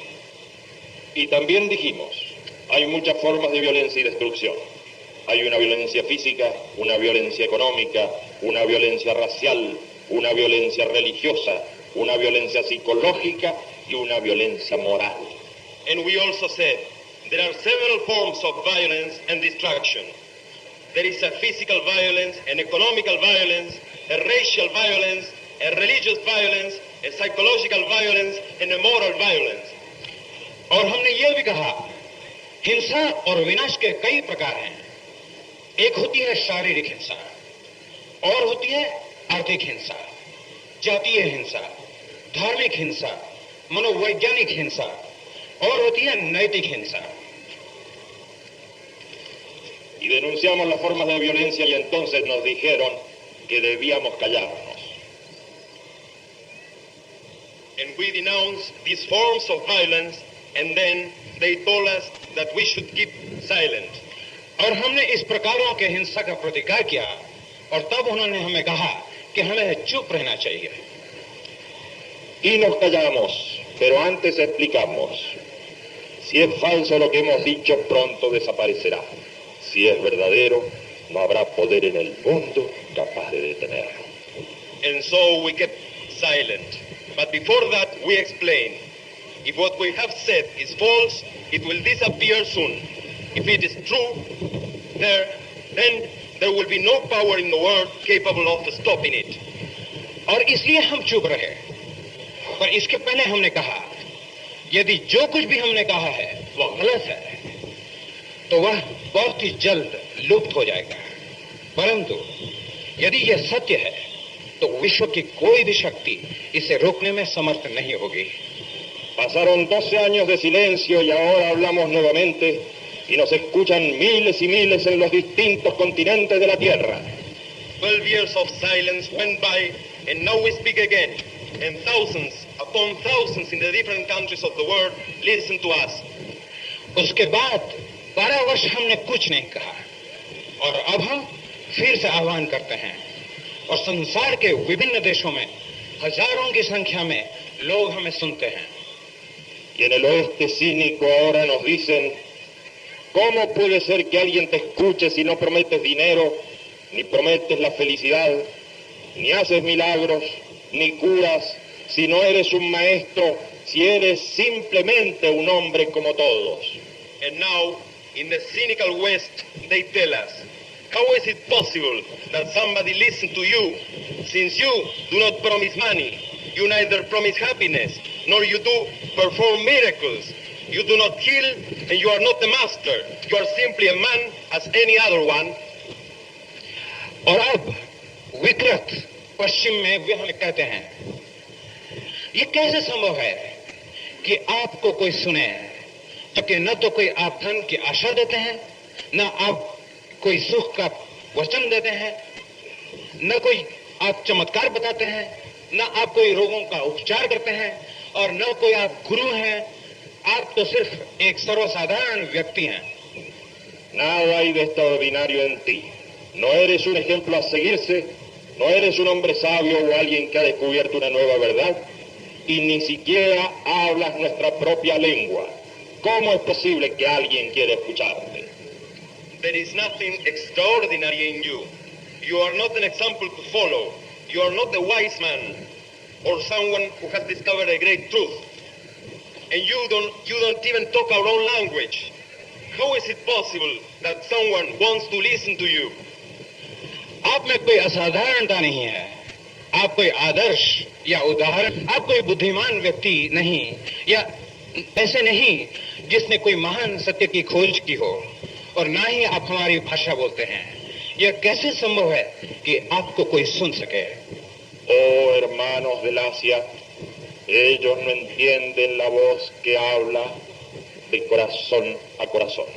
Speaker 17: Y también dijimos, hay muchas formas de violencia y destrucción. Hay una violencia física, una violencia económica, una violencia racial, una violencia religiosa, una violencia psicológica y una violencia moral. And we also said there are several forms of violence and destruction. There is a physical violence, an economical violence, a racial violence, a religious violence, a psychological violence, and a moral violence. और हमने ये भी कहा, हिंसा और विनाश के कई प्रकार हैं। एक होती है शारीरिक हिंसा, और होती है आर्थिक हिंसा, जातीय हिंसा, धार्मिक हिंसा, मनोवैज्ञानिक हिंसा, और होती है नैतिक हिंसा। Y denunciamos las formas de violencia y entonces nos dijeron que debíamos callarnos. And we denounced these forms of violence and then they told us that we should keep silent. और हमने इस प्रकारों के हिंसा का प्रतिकार किया और तब उन्होंने हमें कहा कि हमें चुप रहना चाहिए। Y nos callamos, pero antes explicamos. Si es falso lo que hemos dicho, pronto desaparecerá. Si es verdadero, no habrá poder en el mundo capaz de detenerlo. And so we kept silent. But before that, we explained. If what we have said is false, it will disappear soon. If it is true, then there will be no power in the world capable of stopping it. और इसलिए हम चुप रहे। पर इसके पहले हमने कहा, यदि जो कुछ भी हमने कहा है वह गलत है, तो वह बहुत ही जल्द लुप्त हो जाएगा। परंतु यदि यह सत्य है, तो विश्व की कोई भी शक्ति इसे रोकने में समर्थ नहीं होगी। Pasaron 12 años de silencio y ahora hablamos nuevamente y nos escuchan miles y miles en los distintos continentes de la Tierra. 12 years of silence went by and now we speak again. And thousands upon thousands in the different countries of the world listen to us. उसके बाद 12 वर्ष हमने कुछ नहीं कहा और अब हम फिर से आह्वान करते हैं और संसार के विभिन्न देशों में हजारों की संख्या में लोग हमें सुनते हैं। Y en el oeste cínico ahora nos dicen, ¿cómo puede ser que alguien te escuche si no prometes dinero, ni prometes la felicidad, ni haces milagros, ni curas, si no eres un maestro, si eres simplemente un hombre como todos? And now, in the cynical West, they tell us, how is it possible that somebody listens to you, since you do not promise money, you neither promise happiness, nor you do perform miracles. You do not heal, and you are not the master. You are simply a man as any other one. और अब विकृत पश्चिम में वे हमें कहते हैं, ये कैसे संभव है कि आपको कोई सुने, जबकि न तो कोई आप धन की आशा देते हैं, न आप कोई सुख का वचन देते हैं, न कोई आप चमत्कार बताते हैं, न आप कोई रोगों का उपचार करते हैं, और न कोई आप गुरु हैं, आप तो सिर्फ एक सर्वसाधारण व्यक्ति हैं। Nada hay de extraordinario en ti. No eres un ejemplo a seguirse, no eres un hombre sabio o alguien que ha descubierto una nueva verdad, y ni siquiera hablas nuestra propia lengua. ¿Cómo es posible que alguien quiera escucharte? There is nothing extraordinary in you. You are not an example to follow. You are not a wise man or someone who has discovered a great truth. And you don't even talk our own language. How is it possible that someone wants to listen to you? आप में कोई असाधारणता नहीं है, कोई आदर्श या उदाहरण, आप कोई बुद्धिमान व्यक्ति नहीं, या ऐसे नहीं जिसने कोई महान सत्य की खोज की हो, और ना ही आप हमारी भाषा बोलते हैं। यह कैसे संभव है कि आपको कोई सुन सके?
Speaker 18: Oh, hermanos del Asia, ellos no entienden la voz que habla de corazón a corazón.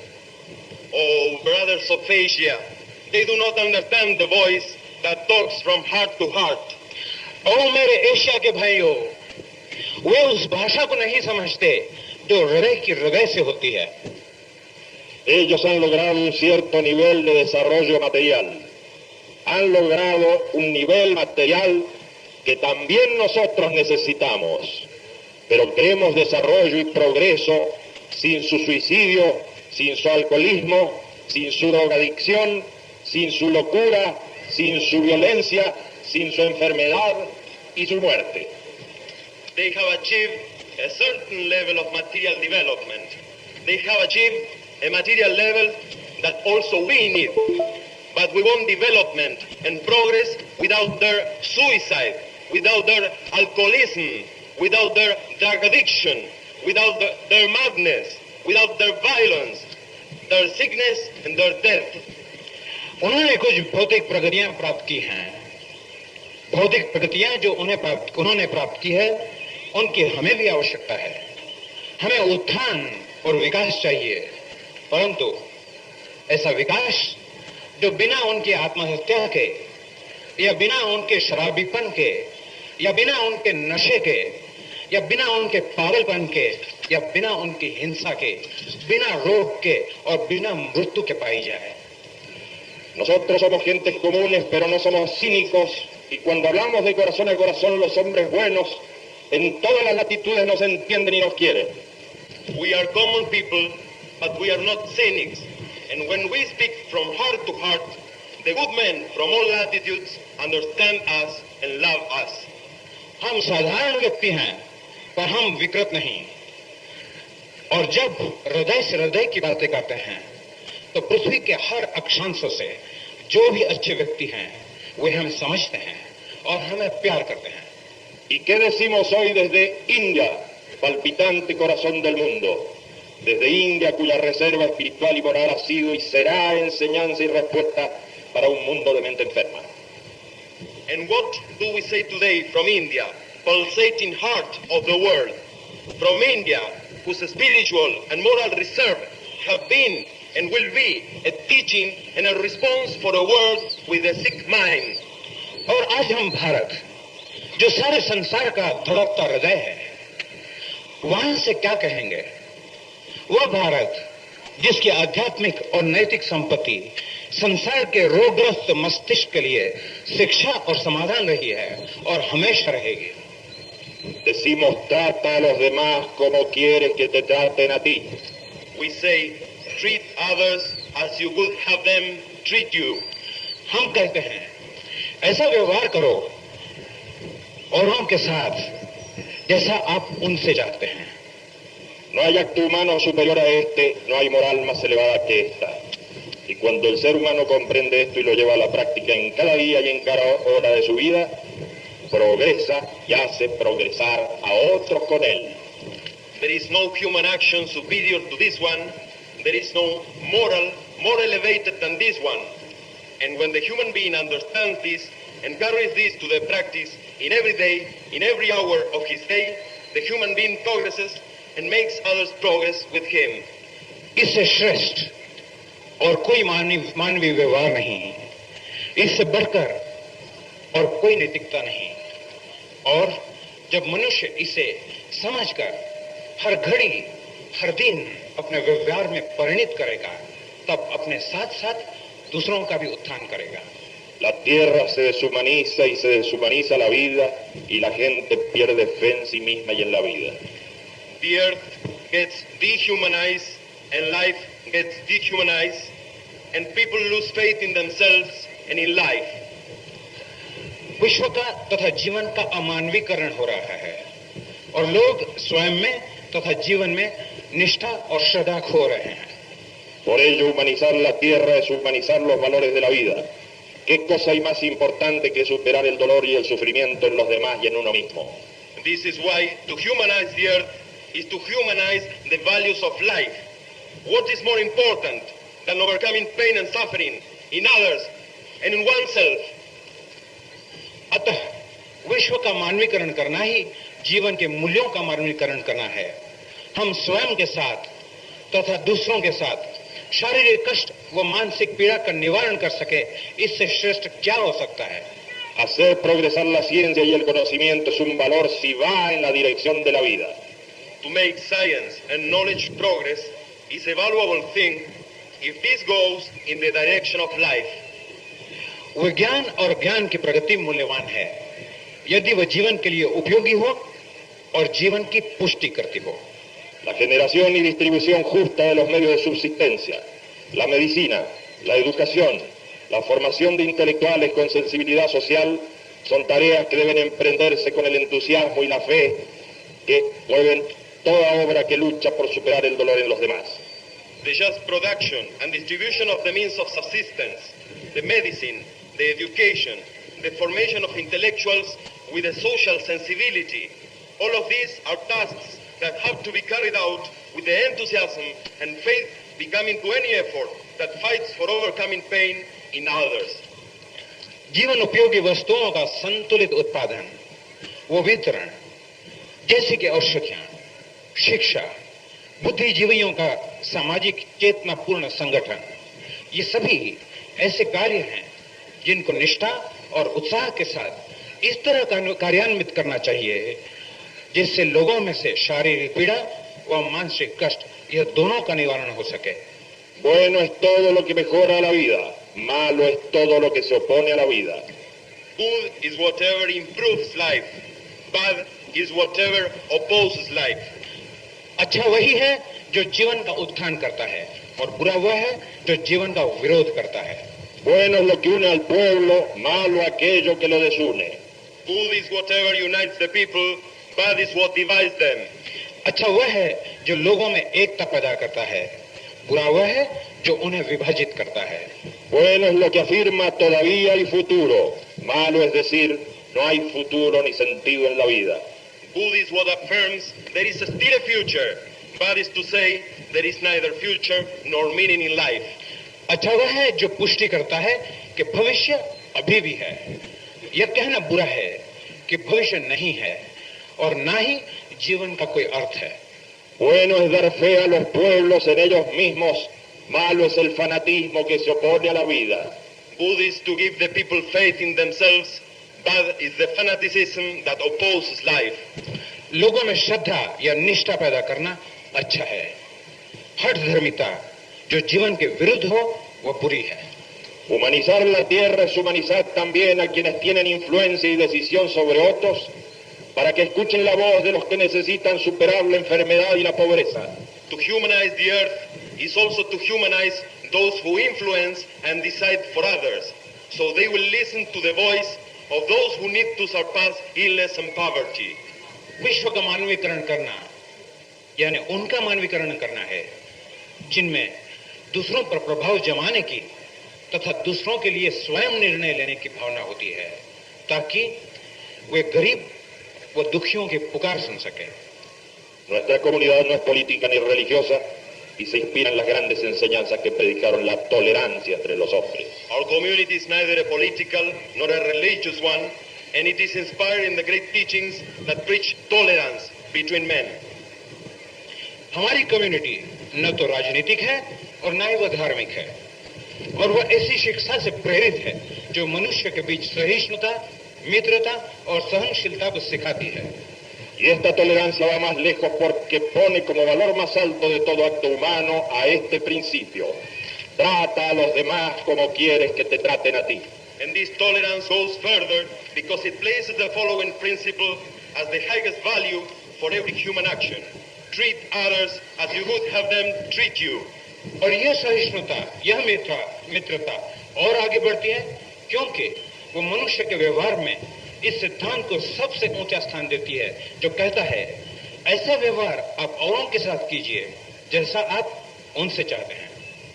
Speaker 17: Oh, brothers of Asia, they do not understand the voice that talks from heart to heart. Oh, मेरे Asia के भाइयों, वे उस भाषा को नहीं समझते जो हृदय की हृदय से होती है।
Speaker 18: Ellos han logrado un cierto nivel de desarrollo material. Han logrado un nivel material que también nosotros necesitamos. Pero queremos desarrollo y progreso sin su suicidio, sin su alcoholismo, sin su drogadicción, sin su locura, sin su violencia, sin su enfermedad y su muerte.
Speaker 17: They have achieved a certain level of material development. They have achieved a material level that also we need. But we want development and progress without their suicide, without their alcoholism, without their drug addiction, without their madness, without their violence, their sickness and their death. उन्होंने कुछ भौतिक प्रगतियां प्राप्त की हैं। भौतिक प्रगतियां जो उन्होंने प्राप्त की है, उनकी हमें भी आवश्यकता है। हमें उत्थान और विकास चाहिए, परंतु ऐसा विकास जो बिना उनकी आत्महत्या के, या बिना उनके शराबीपन के, या बिना उनके नशे के, या बिना उनके पागलपन के, या बिना उनकी हिंसा के, बिना रोग के और बिना मृत्यु के पाई जाए।
Speaker 18: Nosotros somos gentes comunes, pero no somos cínicos, y cuando hablamos de corazón a corazón, los hombres buenos en todas las latitudes nos entienden y nos quieren.
Speaker 17: We are common people, but we are not cynics. And when we speak from heart to heart, the good men from all latitudes understand us and love us. हम साधारण व्यक्ति हैं, पर हम विकृत नहीं। और जब हृदय से हृदय की बातें करते हैं, तो पृथ्वी के हर अक्षांशों से जो भी अच्छे व्यक्ति हैं, वे हमें समझते हैं और हमें प्यार करते हैं।
Speaker 18: ¿Y qué decimos hoy desde India, palpitante corazón del mundo? Desde India, cuya reserva espiritual y moral ha sido y será enseñanza y respuesta para un mundo de mente enferma.
Speaker 17: And what do we say today from India, pulsating heart of the world? From India, whose spiritual and moral reserve have been and will be a teaching and a response for a world with a sick mind. और आज हम भारत, जो सारे संसार का धड़कता हृदय है, वहां से क्या कहेंगे? वह भारत जिसकी आध्यात्मिक और नैतिक संपत्ति संसार के रोगग्रस्त मस्तिष्क के लिए शिक्षा और समाधान रही है और हमेशा रहेगी।
Speaker 18: Decimos trata a los demás como quieres que te traten a ti.
Speaker 17: We say treat others as you would have them treat you. हम कहते हैं ऐसा व्यवहार करो औरों के साथ जैसा आप उनसे चाहते हैं।
Speaker 18: No hay acto humano superior a este, no hay moral más elevada que esta. Y cuando el ser humano comprende esto y lo lleva a la práctica en cada día y en cada hora de su vida, progresa y hace progresar a otros con él.
Speaker 17: There is no human action superior to this one. There is no moral more elevated than this one. And when the human being understands this and carries this to the practice in every day, in every hour of his day, the human being progresses and makes others progress with him. इससे श्रेष्ठ और कोई मानवीय व्यवहार नहीं, इससे बढ़कर और कोई नैतिकता नहीं। और जब मनुष्य इसे समझकर हर घड़ी हर दिन अपने व्यवहार में परिणित करेगा, तब अपने साथ साथ दूसरों का भी उत्थान करेगा।
Speaker 18: La tierra se deshumaniza y se deshumaniza la vida y la gente pierde fe en sí misma y en la vida.
Speaker 17: The earth gets dehumanized and life gets dehumanized and people lose faith in themselves and in life. विश्व का तथा जीवन का अमानवीकरण हो रहा है और लोग स्वयं में तथा जीवन में निष्ठा और श्रद्धा खो रहे हैं।
Speaker 18: Por ello, humanizar la tierra es humanizar los valores de la vida. ¿Qué cosa hay más importante que superar el dolor y el sufrimiento en los demás y en uno mismo? This is why to humanize the earth is to humanize the values of life. What is more important than overcoming pain and suffering in others and in oneself?
Speaker 19: अतः विश्व का मानवीकरण करना ही जीवन के मूल्यों का मानवीकरण करना है। हम स्वयं के साथ तथा दूसरों के साथ शारीरिक कष्ट व मानसिक पीड़ा का निवारण कर सके, इससे श्रेष्ठ क्या हो सकता है?
Speaker 18: Hacer progresar la ciencia y el conocimiento es un valor si va en la dirección de la vida. To make science and knowledge progress is a valuable thing if this goes in the direction of life.
Speaker 19: विज्ञान और ज्ञान की प्रगति मूल्यवान है यदि वह जीवन के लिए उपयोगी हो और जीवन की पुष्टि करती हो।
Speaker 18: La generación y distribución justa de los medios de subsistencia, la medicina, la educación, la formación de intelectuales con sensibilidad social son tareas que deben emprenderse con el entusiasmo y la fe que mueven toda obra que lucha por superar el dolor en los demás. The just production and distribution of the means of subsistence, the medicine, the education, the formation of intellectuals with a social sensibility, all of these are tasks that have to be carried out with the enthusiasm and faith becoming to any effort that fights for overcoming pain in others.
Speaker 19: जीवन उपयोगी वस्तुओं का संतुलित उत्पादन व वितरण जैसे कि औषधियां, शिक्षा, बुद्धिजीवियों का सामाजिक चेतनापूर्ण संगठन, ये सभी ऐसे कार्य हैं जिनको निष्ठा और उत्साह के साथ इस तरह कार्यान्वित करना चाहिए जिससे लोगों में से शारीरिक पीड़ा व मानसिक कष्ट यह दोनों का निवारण हो सके।
Speaker 18: Bueno es todo lo que mejora la vida, malo es todo lo que se opone a la vida. Good is whatever improves life, bad is whatever opposes life.
Speaker 19: अच्छा वही है जो जीवन का उत्थान करता है और बुरा वह है जो जीवन का विरोध करता है।
Speaker 18: Bueno es lo que une al pueblo, malo aquello que lo desune. Good is whatever unites the people, bad is what divides them.
Speaker 19: अच्छा वह है जो लोगों में एकता पैदा करता है, बुरा वह है जो उन्हें विभाजित करता है।
Speaker 18: Bueno es lo que afirma todavía hay futuro, malo es decir, no hay futuro ni sentido en la vida. Good is what affirms there is still a future, bad is to say there is neither future nor meaning in life.
Speaker 19: अच्छा वह है जो पुष्टि करता है कि भविष्य अभी भी है। यह कहना बुरा है कि भविष्य नहीं है और ना ही जीवन का कोई अर्थ है।
Speaker 18: Bueno es dar fe a los pueblos en ellos mismos, malo es el fanatismo que se opone a la vida. Good is to give the people faith in themselves, bad is the fanaticism that opposes life.
Speaker 19: लोगों में श्रद्धा या निष्ठा पैदा करना अच्छा है। हठ धर्मिता जो जीवन के विरुद्ध हो वह बुरी है।
Speaker 18: Humanizar la tierra es humanizar también a quienes tienen influencia y decisión sobre otros, para que escuchen la voz de los que necesitan superar la enfermedad y la pobreza. To humanize the earth is also to humanize those who influence and decide for others, so they will listen to the voice of those who need to surpass illness and poverty.
Speaker 19: विश्व का मानवीकरण करना यानी उनका मानवीकरण करना है जिनमें दूसरों पर प्रभाव जमाने की तथा दूसरों के लिए स्वयं निर्णय लेने की भावना होती है ताकि वे गरीब व दुखियों की पुकार सुन सके।
Speaker 18: Nuestra comunidad no es política ni religiosa y se inspira en las grandes enseñanzas que predicaron la tolerancia entre los hombres. Our community is neither a political nor a religious one, and it is inspired in the great teachings that preach tolerance between men.
Speaker 19: हमारी community न तो राजनीतिक है और न ही वह धार्मिक है और वह ऐसी शिक्षा से प्रेरित है जो मनुष्य के बीच सहिष्णुता, मित्रता और सहनशीलता को सिखाती है।
Speaker 18: Y esta tolerancia va más lejos porque pone como valor más alto de todo acto humano a este principio. Trata a los demás como quieres que te traten a ti. And this tolerance goes further because it places the following principle as the highest value for every human action. Treat others as you would have them treat you.
Speaker 19: और यह सहिष्णुता, यह मित्रता और आगे बढ़ती है क्योंकि वो मनुष्य के व्यवहार में इस सिद्धांत को सबसे ऊंचा स्थान देती है जो कहता है ऐसा व्यवहार आप औरों के साथ कीजिए जैसा आप उनसे चाहते हैं।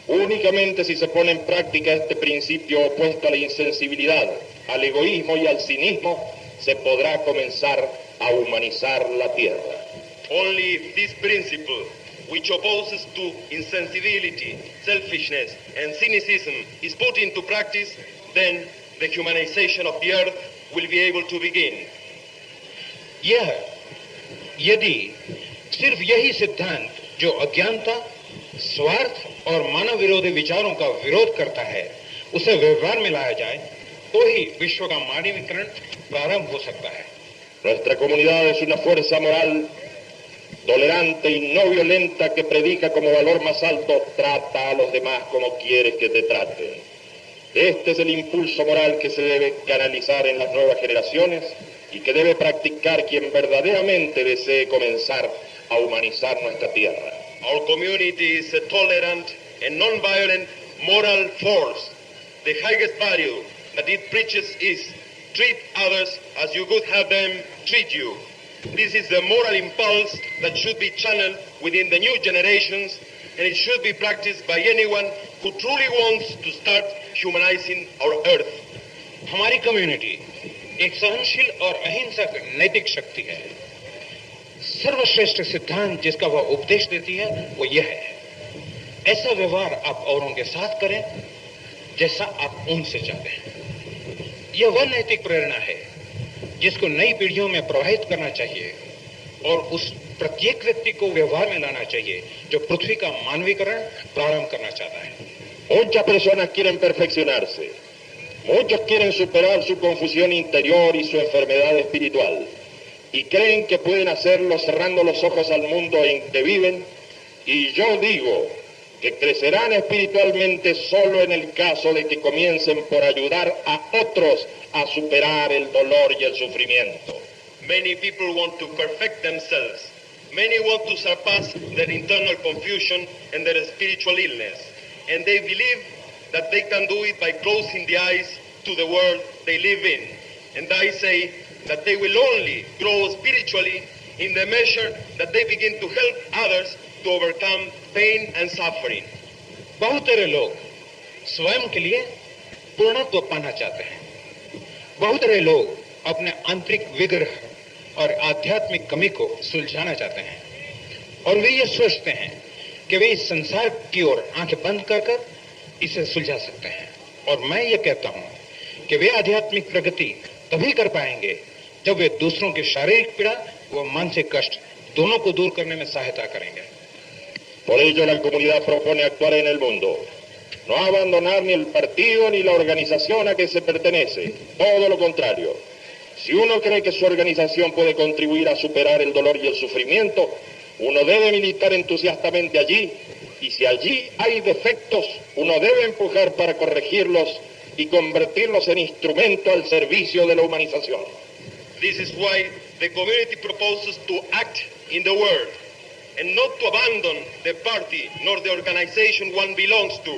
Speaker 18: Únicamente si se pone en práctica este principio opuesto a la insensibilidad, al egoísmo y al cinismo, se podrá comenzar a humanizar la tierra. Only if this principle, which opposes to insensibility, selfishness, and cynicism, is put into practice, then the humanization of the earth will be able to begin.
Speaker 19: यदि सिर्फ यही सिद्धांत जो अज्ञानता, स्वार्थ और मानव विरोधी विचारों का विरोध करता है, उसे व्यवहार में लाया जाए, तो ही विश्व का मानवीकरण प्रारंभ हो सकता है.
Speaker 18: Nuestra comunidad es una fuerza moral tolerante y no violenta que predica como valor más alto: trata a los demás como quieres que te traten. Este es el impulso moral que se debe canalizar en las nuevas generaciones y que debe practicar quien verdaderamente desee comenzar a humanizar nuestra tierra. Our community is a tolerant and non-violent moral force. The highest value that it preaches is treat others as you would have them treat you. This is the moral impulse that should be channeled within the new generations, and it should be practiced by anyone who truly wants to start humanizing our earth.
Speaker 19: हमारी community एक सहनशील और अहिंसक नैतिक शक्ति है. सर्वश्रेष्ठ सिद्धांत जिसका वह उपदेश देती है वो यह है: ऐसा व्यवहार आप औरों के साथ करें जैसा आप उनसे चाहते हैं. यह वह नैतिक प्रेरणा है जिसको नई पीढ़ियों में प्रवाहित करना चाहिए और उस प्रत्येक व्यक्ति को व्यवहार में लाना चाहिए जो पृथ्वी का मानवीकरण प्रारंभ करना चाहता है.
Speaker 18: Muchas personas quieren perfeccionarse. Muchos quieren superar su confusión interior y su enfermedad espiritual. Y creen que pueden hacerlo cerrando los ojos al mundo en que viven. Y yo digo que crecerán espiritualmente solo en el caso de que comiencen por ayudar a otros a superar el dolor y el sufrimiento. Many people want to perfect themselves. Many want to surpass their internal confusion and their spiritual illness. And they believe that they can do it by closing the eyes to the world they live in. And I say that they will only grow spiritually in the measure that they begin to help others to overcome pain and suffering.
Speaker 19: बहुत सारे लोग स्वयं के लिए पूर्णत्व पाना चाहते हैं. बहुत सारे लोग अपने आंतरिक विग्रह और आध्यात्मिक कमी को सुलझाना चाहते हैं और वे ये सोचते हैं कि वे इस संसार की ओर आंखें बंद कर इसे सुलझा सकते हैं. और मैं ये कहता हूं कि वे आध्यात्मिक प्रगति तभी कर पाएंगे जब वे दूसरों की शारीरिक पीड़ा व मानसिक कष्ट दोनों को दूर करने में सहायता करेंगे.
Speaker 18: Por ello la comunidad propone actuar en el mundo, no abandonar ni el partido ni la organización a que se pertenece, todo lo contrario. Si uno cree que su organización puede contribuir a superar el dolor y el sufrimiento, uno debe militar entusiastamente allí, y si allí hay defectos, uno debe empujar para corregirlos y convertirlos en instrumento al servicio de la humanización.
Speaker 17: This is why the community proposes to act in the world and not to abandon the party nor the organization one belongs to.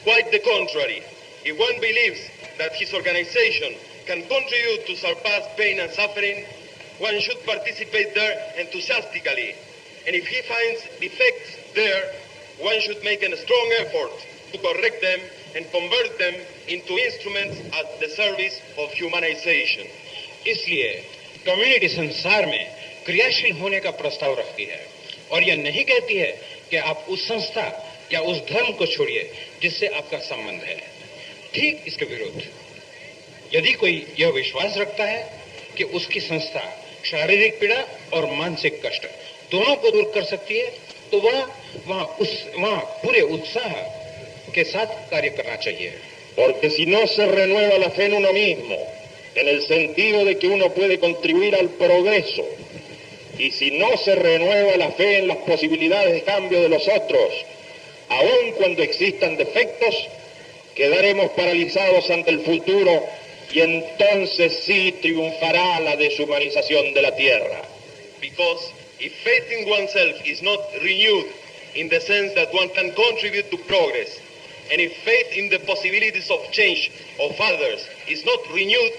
Speaker 17: Quite the contrary. If one believes that his organization can contribute to surpass pain and suffering, one should participate there enthusiastically. And if he finds defects there, one should make a strong effort to correct them and convert them into instruments at the service of humanization.
Speaker 19: इसलिए community संसार में क्रियाशील होने का प्रस्ताव रखती है और यह नहीं कहती है कि आप उस संस्था या उस धर्म को छोड़िए जिससे आपका संबंध है. ठीक इसके विरुद्ध, यदि कोई यह विश्वास रखता है कि उसकी संस्था शारीरिक पीड़ा और मानसिक कष्ट दोनों को दूर कर सकती है, तो वहाँ पूरे उत्साह के साथ कार्य करना चाहिए.
Speaker 18: Porque si no se renueva la fe en uno mismo, en el sentido de que uno puede contribuir al progreso, y si no se renueva la fe en las posibilidades de cambio de los otros, aun cuando existan defectos, quedaremos paralizados ante el futuro y entonces sí triunfará la deshumanización de la tierra.
Speaker 17: Because if faith in oneself is not renewed in the sense that one can contribute to progress, and if faith in the possibilities of change of others is not renewed,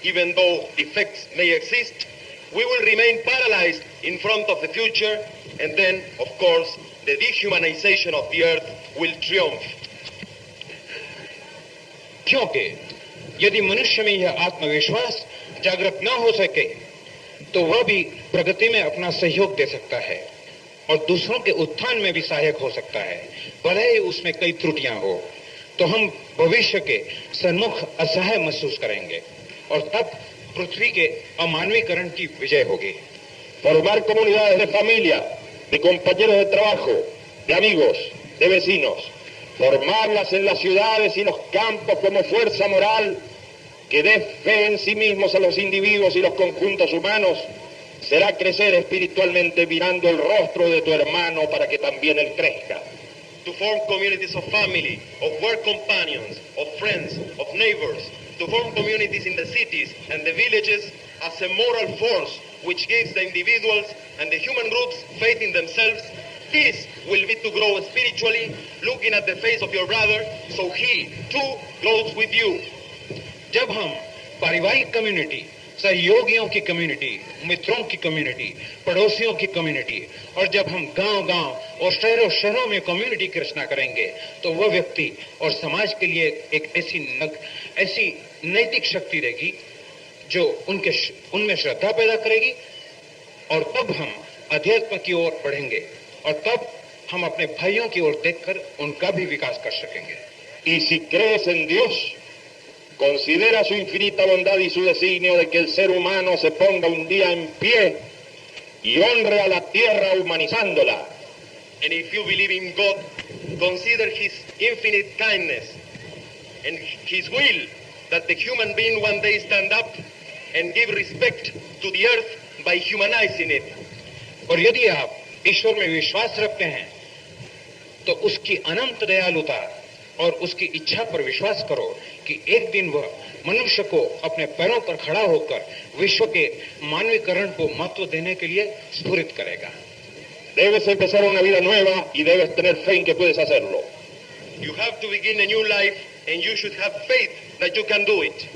Speaker 17: even though defects may exist, we will remain paralyzed in front of the future, and then, of course, the dehumanization of the earth
Speaker 18: will triumph.
Speaker 19: क्योंकि यदि मनुष्य में यह आत्मविश्वास जागृत न हो सके तो वह भी प्रगति में अपना सहयोग दे सकता है और दूसरों के उत्थान में भी सहायक हो सकता है, भले ही उसमें कई त्रुटियां हो। तो हम भविष्य के सन्मुख असहाय महसूस करेंगे और तब पृथ्वी के अमानवीकरण की विजय होगी।
Speaker 18: Formar comunidades de familia, de compañeros de trabajo, de amigos, de vecinos. Formarlas en las ciudades y los campos como fuerza moral que dé fe en sí mismos a los individuos y los conjuntos humanos, será crecer espiritualmente mirando el rostro de tu hermano para que también él crezca. To form communities of family, of work companions, of friends, of neighbors, to form communities in the cities and the villages as a moral force which gives the individuals and the human groups faith in themselves. This will be to grow spiritually, looking at the face of your brother, so he too grows with you.
Speaker 19: जब हम पारिवारिक community, सहयोगियों की community, मित्रों की community, पड़ोसियों की community और जब हम गांव-गांव और शहरों में कम्युनिटी की रचना करेंगे तो वह व्यक्ति और समाज के लिए एक ऐसी नैतिक शक्ति रहेगी जो उनमें श्रद्धा पैदा करेगी और तब हम अध्यात्म की ओर बढ़ेंगे और तब हम अपने भाइयों की ओर देखकर उनका भी विकास कर सकेंगे।
Speaker 18: Y si crees en Dios, considera su infinita bondad y su designio de que el ser humano se ponga un día en pie y honre a la tierra humanizándola. And if you believe in God, consider His infinite kindness and His will that the human being one day stand up and give respect to the earth by humanizing it.
Speaker 19: और यदि आप ईश्वर में विश्वास रखते हैं तो उसकी अनंत दयालुता और उसकी इच्छा पर विश्वास करो कि एक दिन वह मनुष्य को अपने पैरों पर खड़ा होकर विश्व के मानवीकरण को महत्व देने के लिए स्फुरित करेगा।
Speaker 18: Debes empezar una vida nueva y debes tener fe en que puedes hacerlo. You have to begin a new life and you should have faith that you can do it.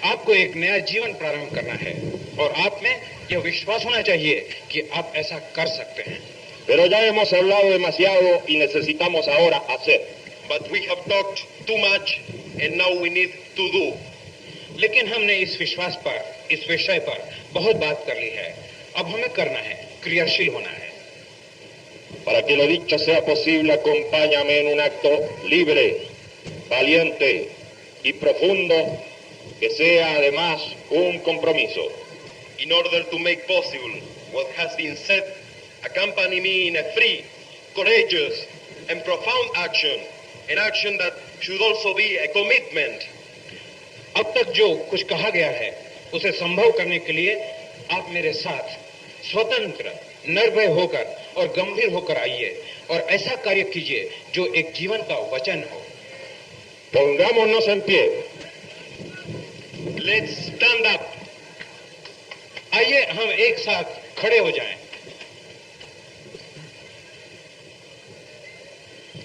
Speaker 19: आपको एक नया जीवन प्रारंभ करना है और आप में यह विश्वास होना चाहिए कि आप ऐसा कर सकते हैं।
Speaker 18: Pero ya hemos hablado demasiado y necesitamos ahora hacer. But we have talked too much and now we need to do.
Speaker 19: लेकिन हमने इस विषय पर बहुत बात कर ली है, अब हमें करना है, क्रियाशील होना है।
Speaker 18: Para que lo dicho sea posible, acompáñame en un acto libre, valiente y profundo, que sea además un compromiso. In order to make possible what has been said, accompany me in a free, courageous, and profound action, an action that should also be a commitment.
Speaker 19: अब तक जो कुछ कहा गया है उसे संभव करने के लिए आप मेरे साथ स्वतंत्र, निर्भय होकर और गंभीर होकर आइए और ऐसा कार्य कीजिए जो एक जीवन का वचन हो।
Speaker 18: Pongámonos en pie. Let's stand up.
Speaker 19: आइए हम एक साथ खड़े हो जाएं।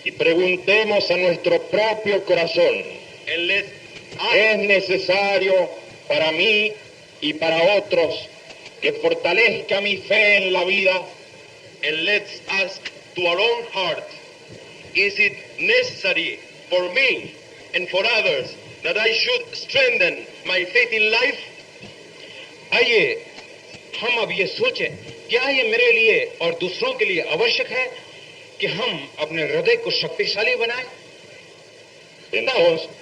Speaker 18: Y preguntemos a nuestro propio corazón. ¿Es necesario para mí y para otros que fortalezca mi fe en la vida? And let's ask to our own heart, is it necessary for me and for others that I should strengthen my faith in life?
Speaker 19: आइए हम अब ये सोचें, क्या ये मेरे लिए और दूसरों के लिए आवश्यक है कि हम अपने हृदय को शक्तिशाली बनाएं?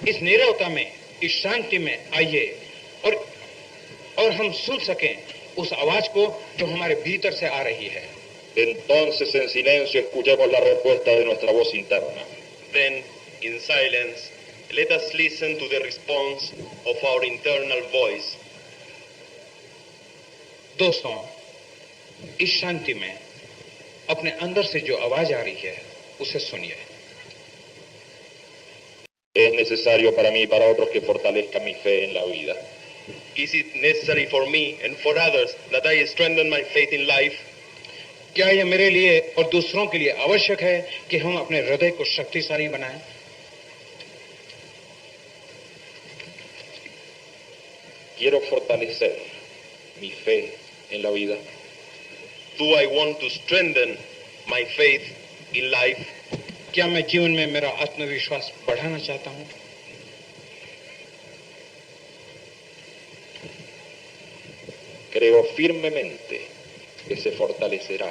Speaker 19: इस नीरवता में, इस शांति में आइए और हम सुन सकें उस आवाज को जो हमारे भीतर से आ रही है।
Speaker 18: Entonces en silencio escuchemos la respuesta de nuestra voz interna. Then in silence let us listen to the response of our internal voice.
Speaker 19: दोस्तों, इस शांति में अपने अंदर से जो आवाज आ रही है उसे सुनिए।
Speaker 18: Es necesario para mí y para otros que fortalezca mi fe en la vida. Is it necessary for me and for others that I strengthen my faith in life?
Speaker 19: क्या यह मेरे लिए और दूसरों के लिए आवश्यक है कि हम अपने हृदय को शक्तिशाली बनाएं?
Speaker 18: Quiero fortalecer mi fe en la vida. Do I want to strengthen my faith in life?
Speaker 19: क्या मैं जीवन में मेरा आत्मविश्वास बढ़ाना चाहता हूं?
Speaker 18: Creo firmemente que se fortalecerá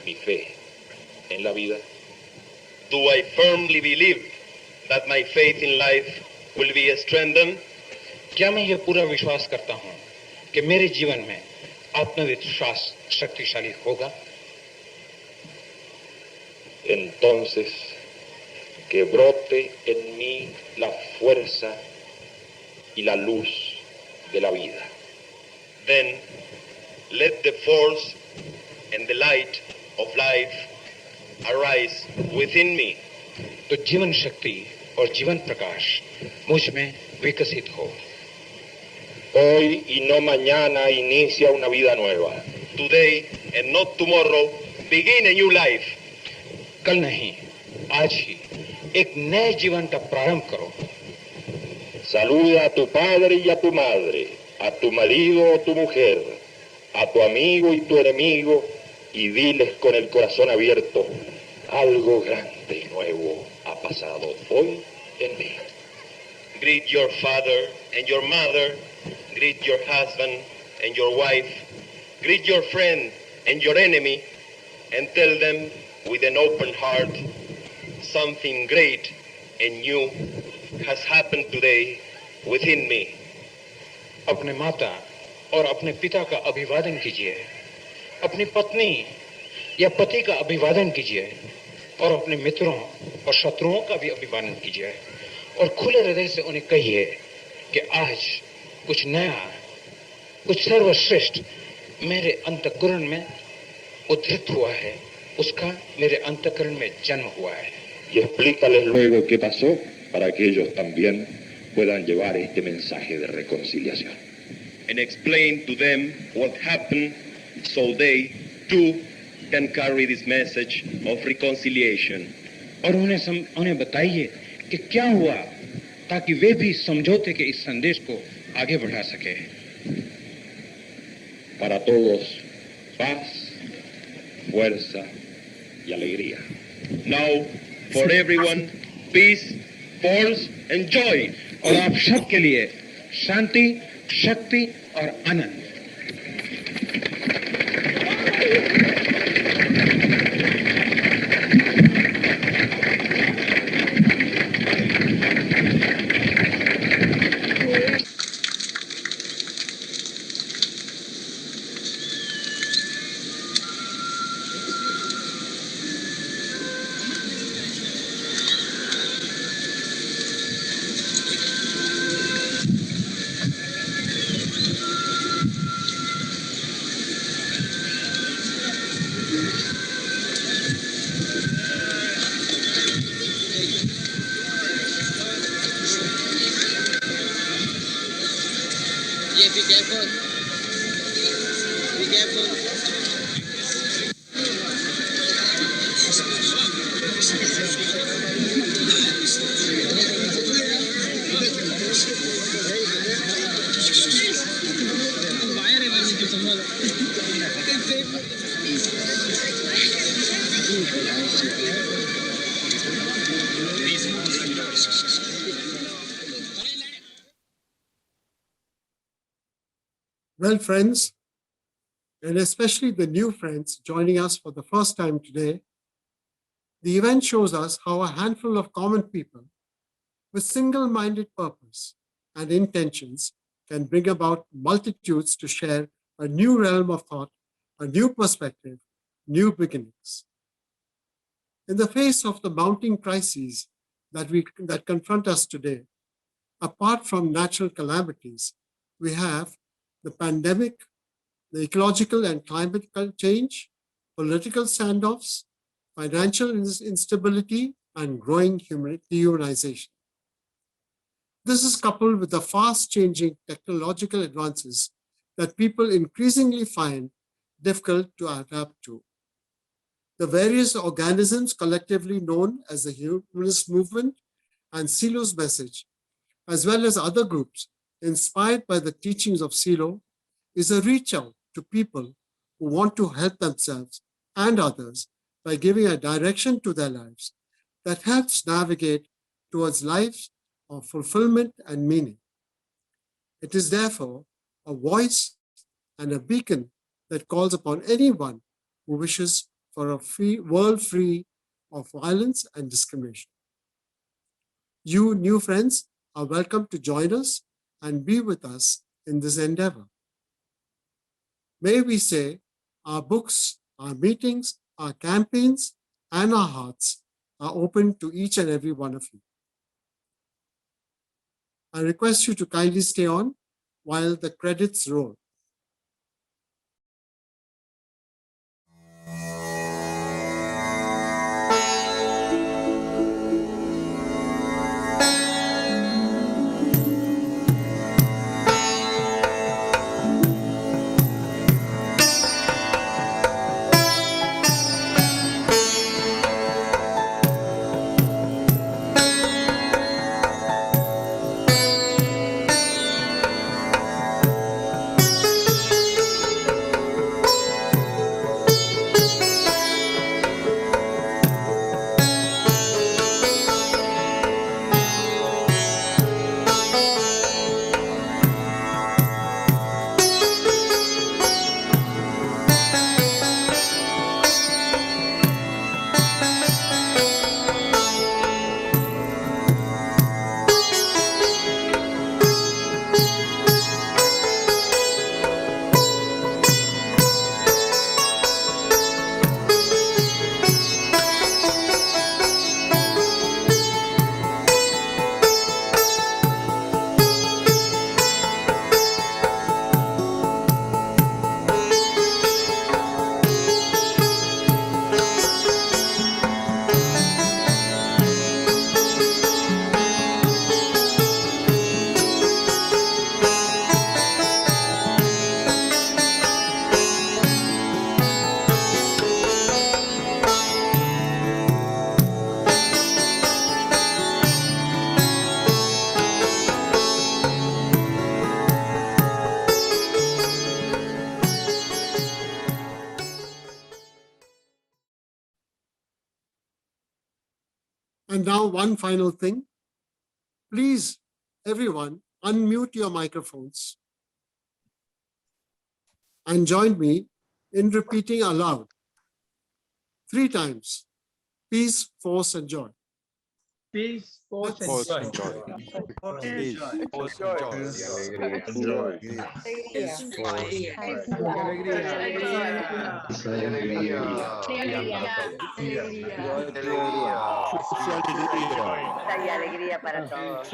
Speaker 18: mi fe en la vida. Do I firmly believe that my faith in life will be strengthened?
Speaker 19: क्या मैं ये पूरा विश्वास करता हूं कि मेरे जीवन में आत्मविश्वास शक्तिशाली होगा?
Speaker 18: Entonces, que brote en mí la fuerza y la luz de la vida. Then, let the force and the light of life arise within me.
Speaker 19: तो जीवन शक्ति और जीवन प्रकाश मुझ में विकसित हो.
Speaker 18: Hoy y no mañana inicia una vida nueva. Today and not tomorrow begin a new life.
Speaker 19: कल नहीं, आज ही एक नए जीवन का प्रारंभ करो.
Speaker 18: Saluda a tu padre y a tu madre, a tu marido o tu mujer, a tu amigo y tu enemigo, y diles con el corazón abierto, algo grande y nuevo ha pasado hoy en mí. Greet your father and your mother, greet your husband and your wife, greet your friend and your enemy, and tell them with an open heart, something great and new has happened today within me.
Speaker 19: अपने माता और अपने पिता का अभिवादन कीजिए, अपनी पत्नी या पति का अभिवादन कीजिए, और अपने मित्रों और शत्रुओं का भी अभिवादन कीजिए, और खुले हृदय से उन्हें कहिए कि आज कुछ नया, कुछ सर्वश्रेष्ठ मेरे अंतःकरण में उद्धृत हुआ है, उसका मेरे अंतःकरण में जन्म हुआ है.
Speaker 18: Y explícales luego qué pasó para que ellos también puedan llevar este mensaje de reconciliación. And explain to them what happened so they too can carry this message of reconciliation.
Speaker 19: और उन्हें बताइए कि क्या हुआ ताकि वे भी समझौते के इस संदेश को आगे बढ़ा सके.
Speaker 18: Para todos, paz, fuerza y alegría. Now, for everyone, peace, force and joy.
Speaker 19: और आप सबके लिए शांति, शक्ति और आनंद.
Speaker 20: Be careful. Be careful.
Speaker 9: Well, friends, and especially the new friends joining us for the first time today, the event shows us how a handful of common people with single-minded purpose and intentions can bring about multitudes to share a new realm of thought, a new perspective, new beginnings. In the face of the mounting crises that confront us today, apart from natural calamities, we have the pandemic, the ecological and climate change, political standoffs, financial instability, and growing dehumanization. This is coupled with the fast-changing technological advances that people increasingly find difficult to adapt to. The various organisms collectively known as the humanist movement and Silo's message, as well as other groups inspired by the teachings of Silo, is a reach out to people who want to help themselves and others by giving a direction to their lives that helps navigate towards lives of fulfillment and meaning. It is therefore a voice and a beacon that calls upon anyone who wishes for a world free of violence and discrimination. You, new friends, are welcome to join us and be with us in this endeavor. May we say our books, our meetings, our campaigns, and our hearts are open to each and every one of you. I request you to kindly stay on while the credits roll. And now one final thing. Please, everyone, unmute your microphones and join me in repeating aloud 3 times. Peace, force, and joy.
Speaker 1: Peace, force, and joy.
Speaker 6: Peace, force, and joy.
Speaker 21: Y alegría para todos.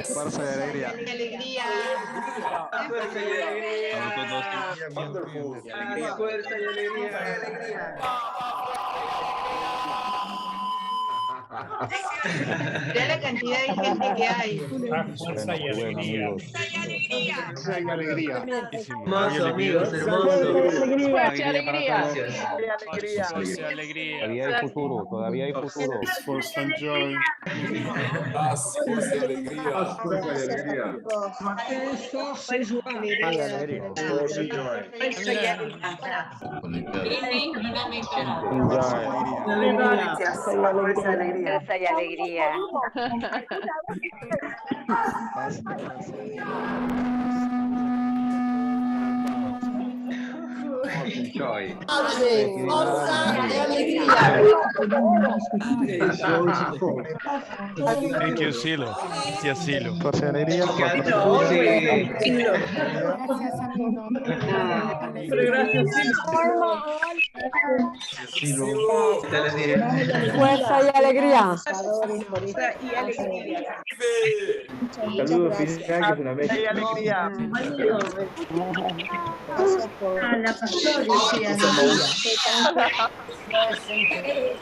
Speaker 22: Fuerza y alegría.
Speaker 21: Fuerza y alegría.
Speaker 22: Wonderful.
Speaker 21: Fuerza y alegría. Ya la cantidad de gente que hay.
Speaker 22: Fuerza y alegría. Fuerza y alegría.
Speaker 21: Hermoso, amigos, hermoso.
Speaker 22: Fuerza y alegría.
Speaker 21: Fuerza y alegría.
Speaker 22: Todavía hay futuro, todavía hay futuro.
Speaker 15: Force and joy.
Speaker 22: Fuerza y alegría.
Speaker 21: Fuerza y alegría.
Speaker 15: Force and joy.
Speaker 21: Fuerza y alegría. Fuerza y alegría. Fuerza y alegría.
Speaker 22: Joy.
Speaker 12: Thank you, Silo. Gracias, Silo.
Speaker 22: Fuerza y alegría.
Speaker 21: Gracias, Silo.
Speaker 23: Fuerza y alegría.
Speaker 21: Fuerza y alegría.
Speaker 22: Saludos, Fidel, que es una mezcla.
Speaker 21: Y alegría.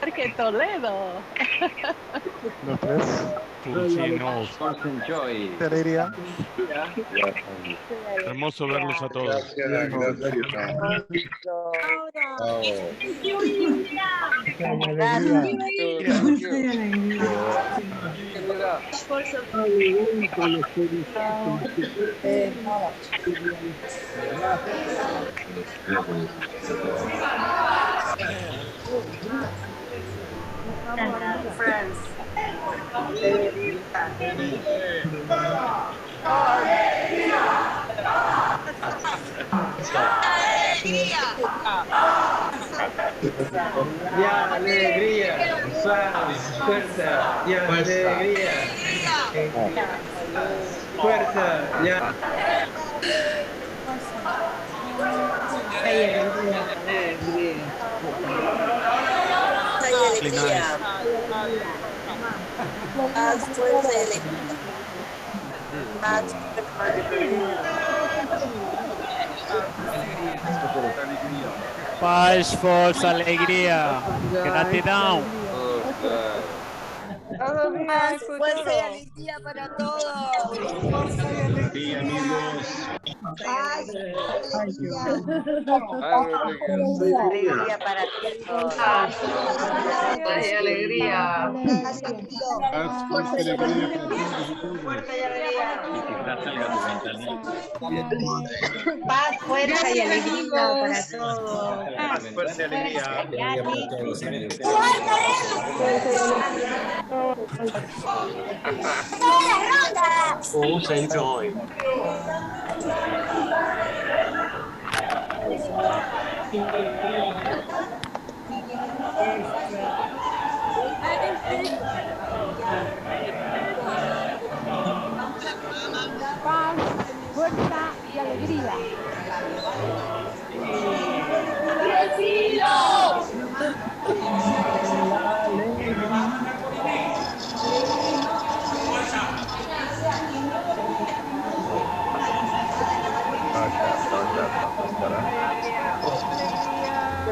Speaker 23: Porque Toledo.
Speaker 22: Los tres.
Speaker 12: Funcinos.
Speaker 22: Joy. Alegría.
Speaker 12: Hermoso verlos a todos.
Speaker 21: Friends.
Speaker 3: Y alegría, fuerza, y alegría, fuerza, ya.
Speaker 2: Really nice. Paz, fuerza y alegría. Paz, fuerza y alegría.
Speaker 7: Paz, força, alegria, gratidão.
Speaker 21: Todo bien,
Speaker 2: Paz,
Speaker 21: futuro.
Speaker 2: fuerza y alegría para todos.
Speaker 8: Sí, amigos.
Speaker 2: Paz, alegría.
Speaker 21: Alegría para todos. Fuerza y alegría.
Speaker 2: Paz, querido.
Speaker 8: Paz, fuerza y alegría para todos y todas.
Speaker 21: Fuerza y alegría.
Speaker 8: Y que salga tu ventanal.
Speaker 21: Paz, fuerza y alegría para todos.
Speaker 3: Paz, fuerza y alegría.
Speaker 8: Alegría para todos, amigos.
Speaker 3: 福神 joy.
Speaker 24: Paz, fuerza y alegría.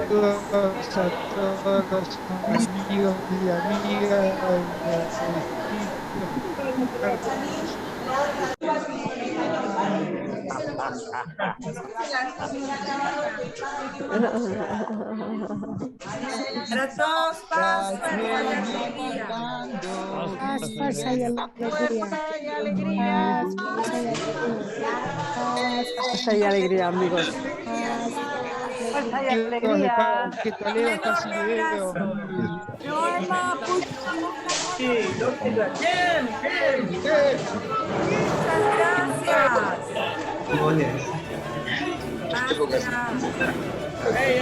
Speaker 25: Saludos a todos los amigos y amigas.
Speaker 21: Para todos, paz, fuerza y alegría.
Speaker 24: Paz, fuerza y alegría.
Speaker 21: Fuerza y alegría.
Speaker 24: Fuerza y alegría, amigos.
Speaker 21: Fuerza y alegría.
Speaker 25: Que Toledo está sin video.
Speaker 21: Muchas gracias. Gracias.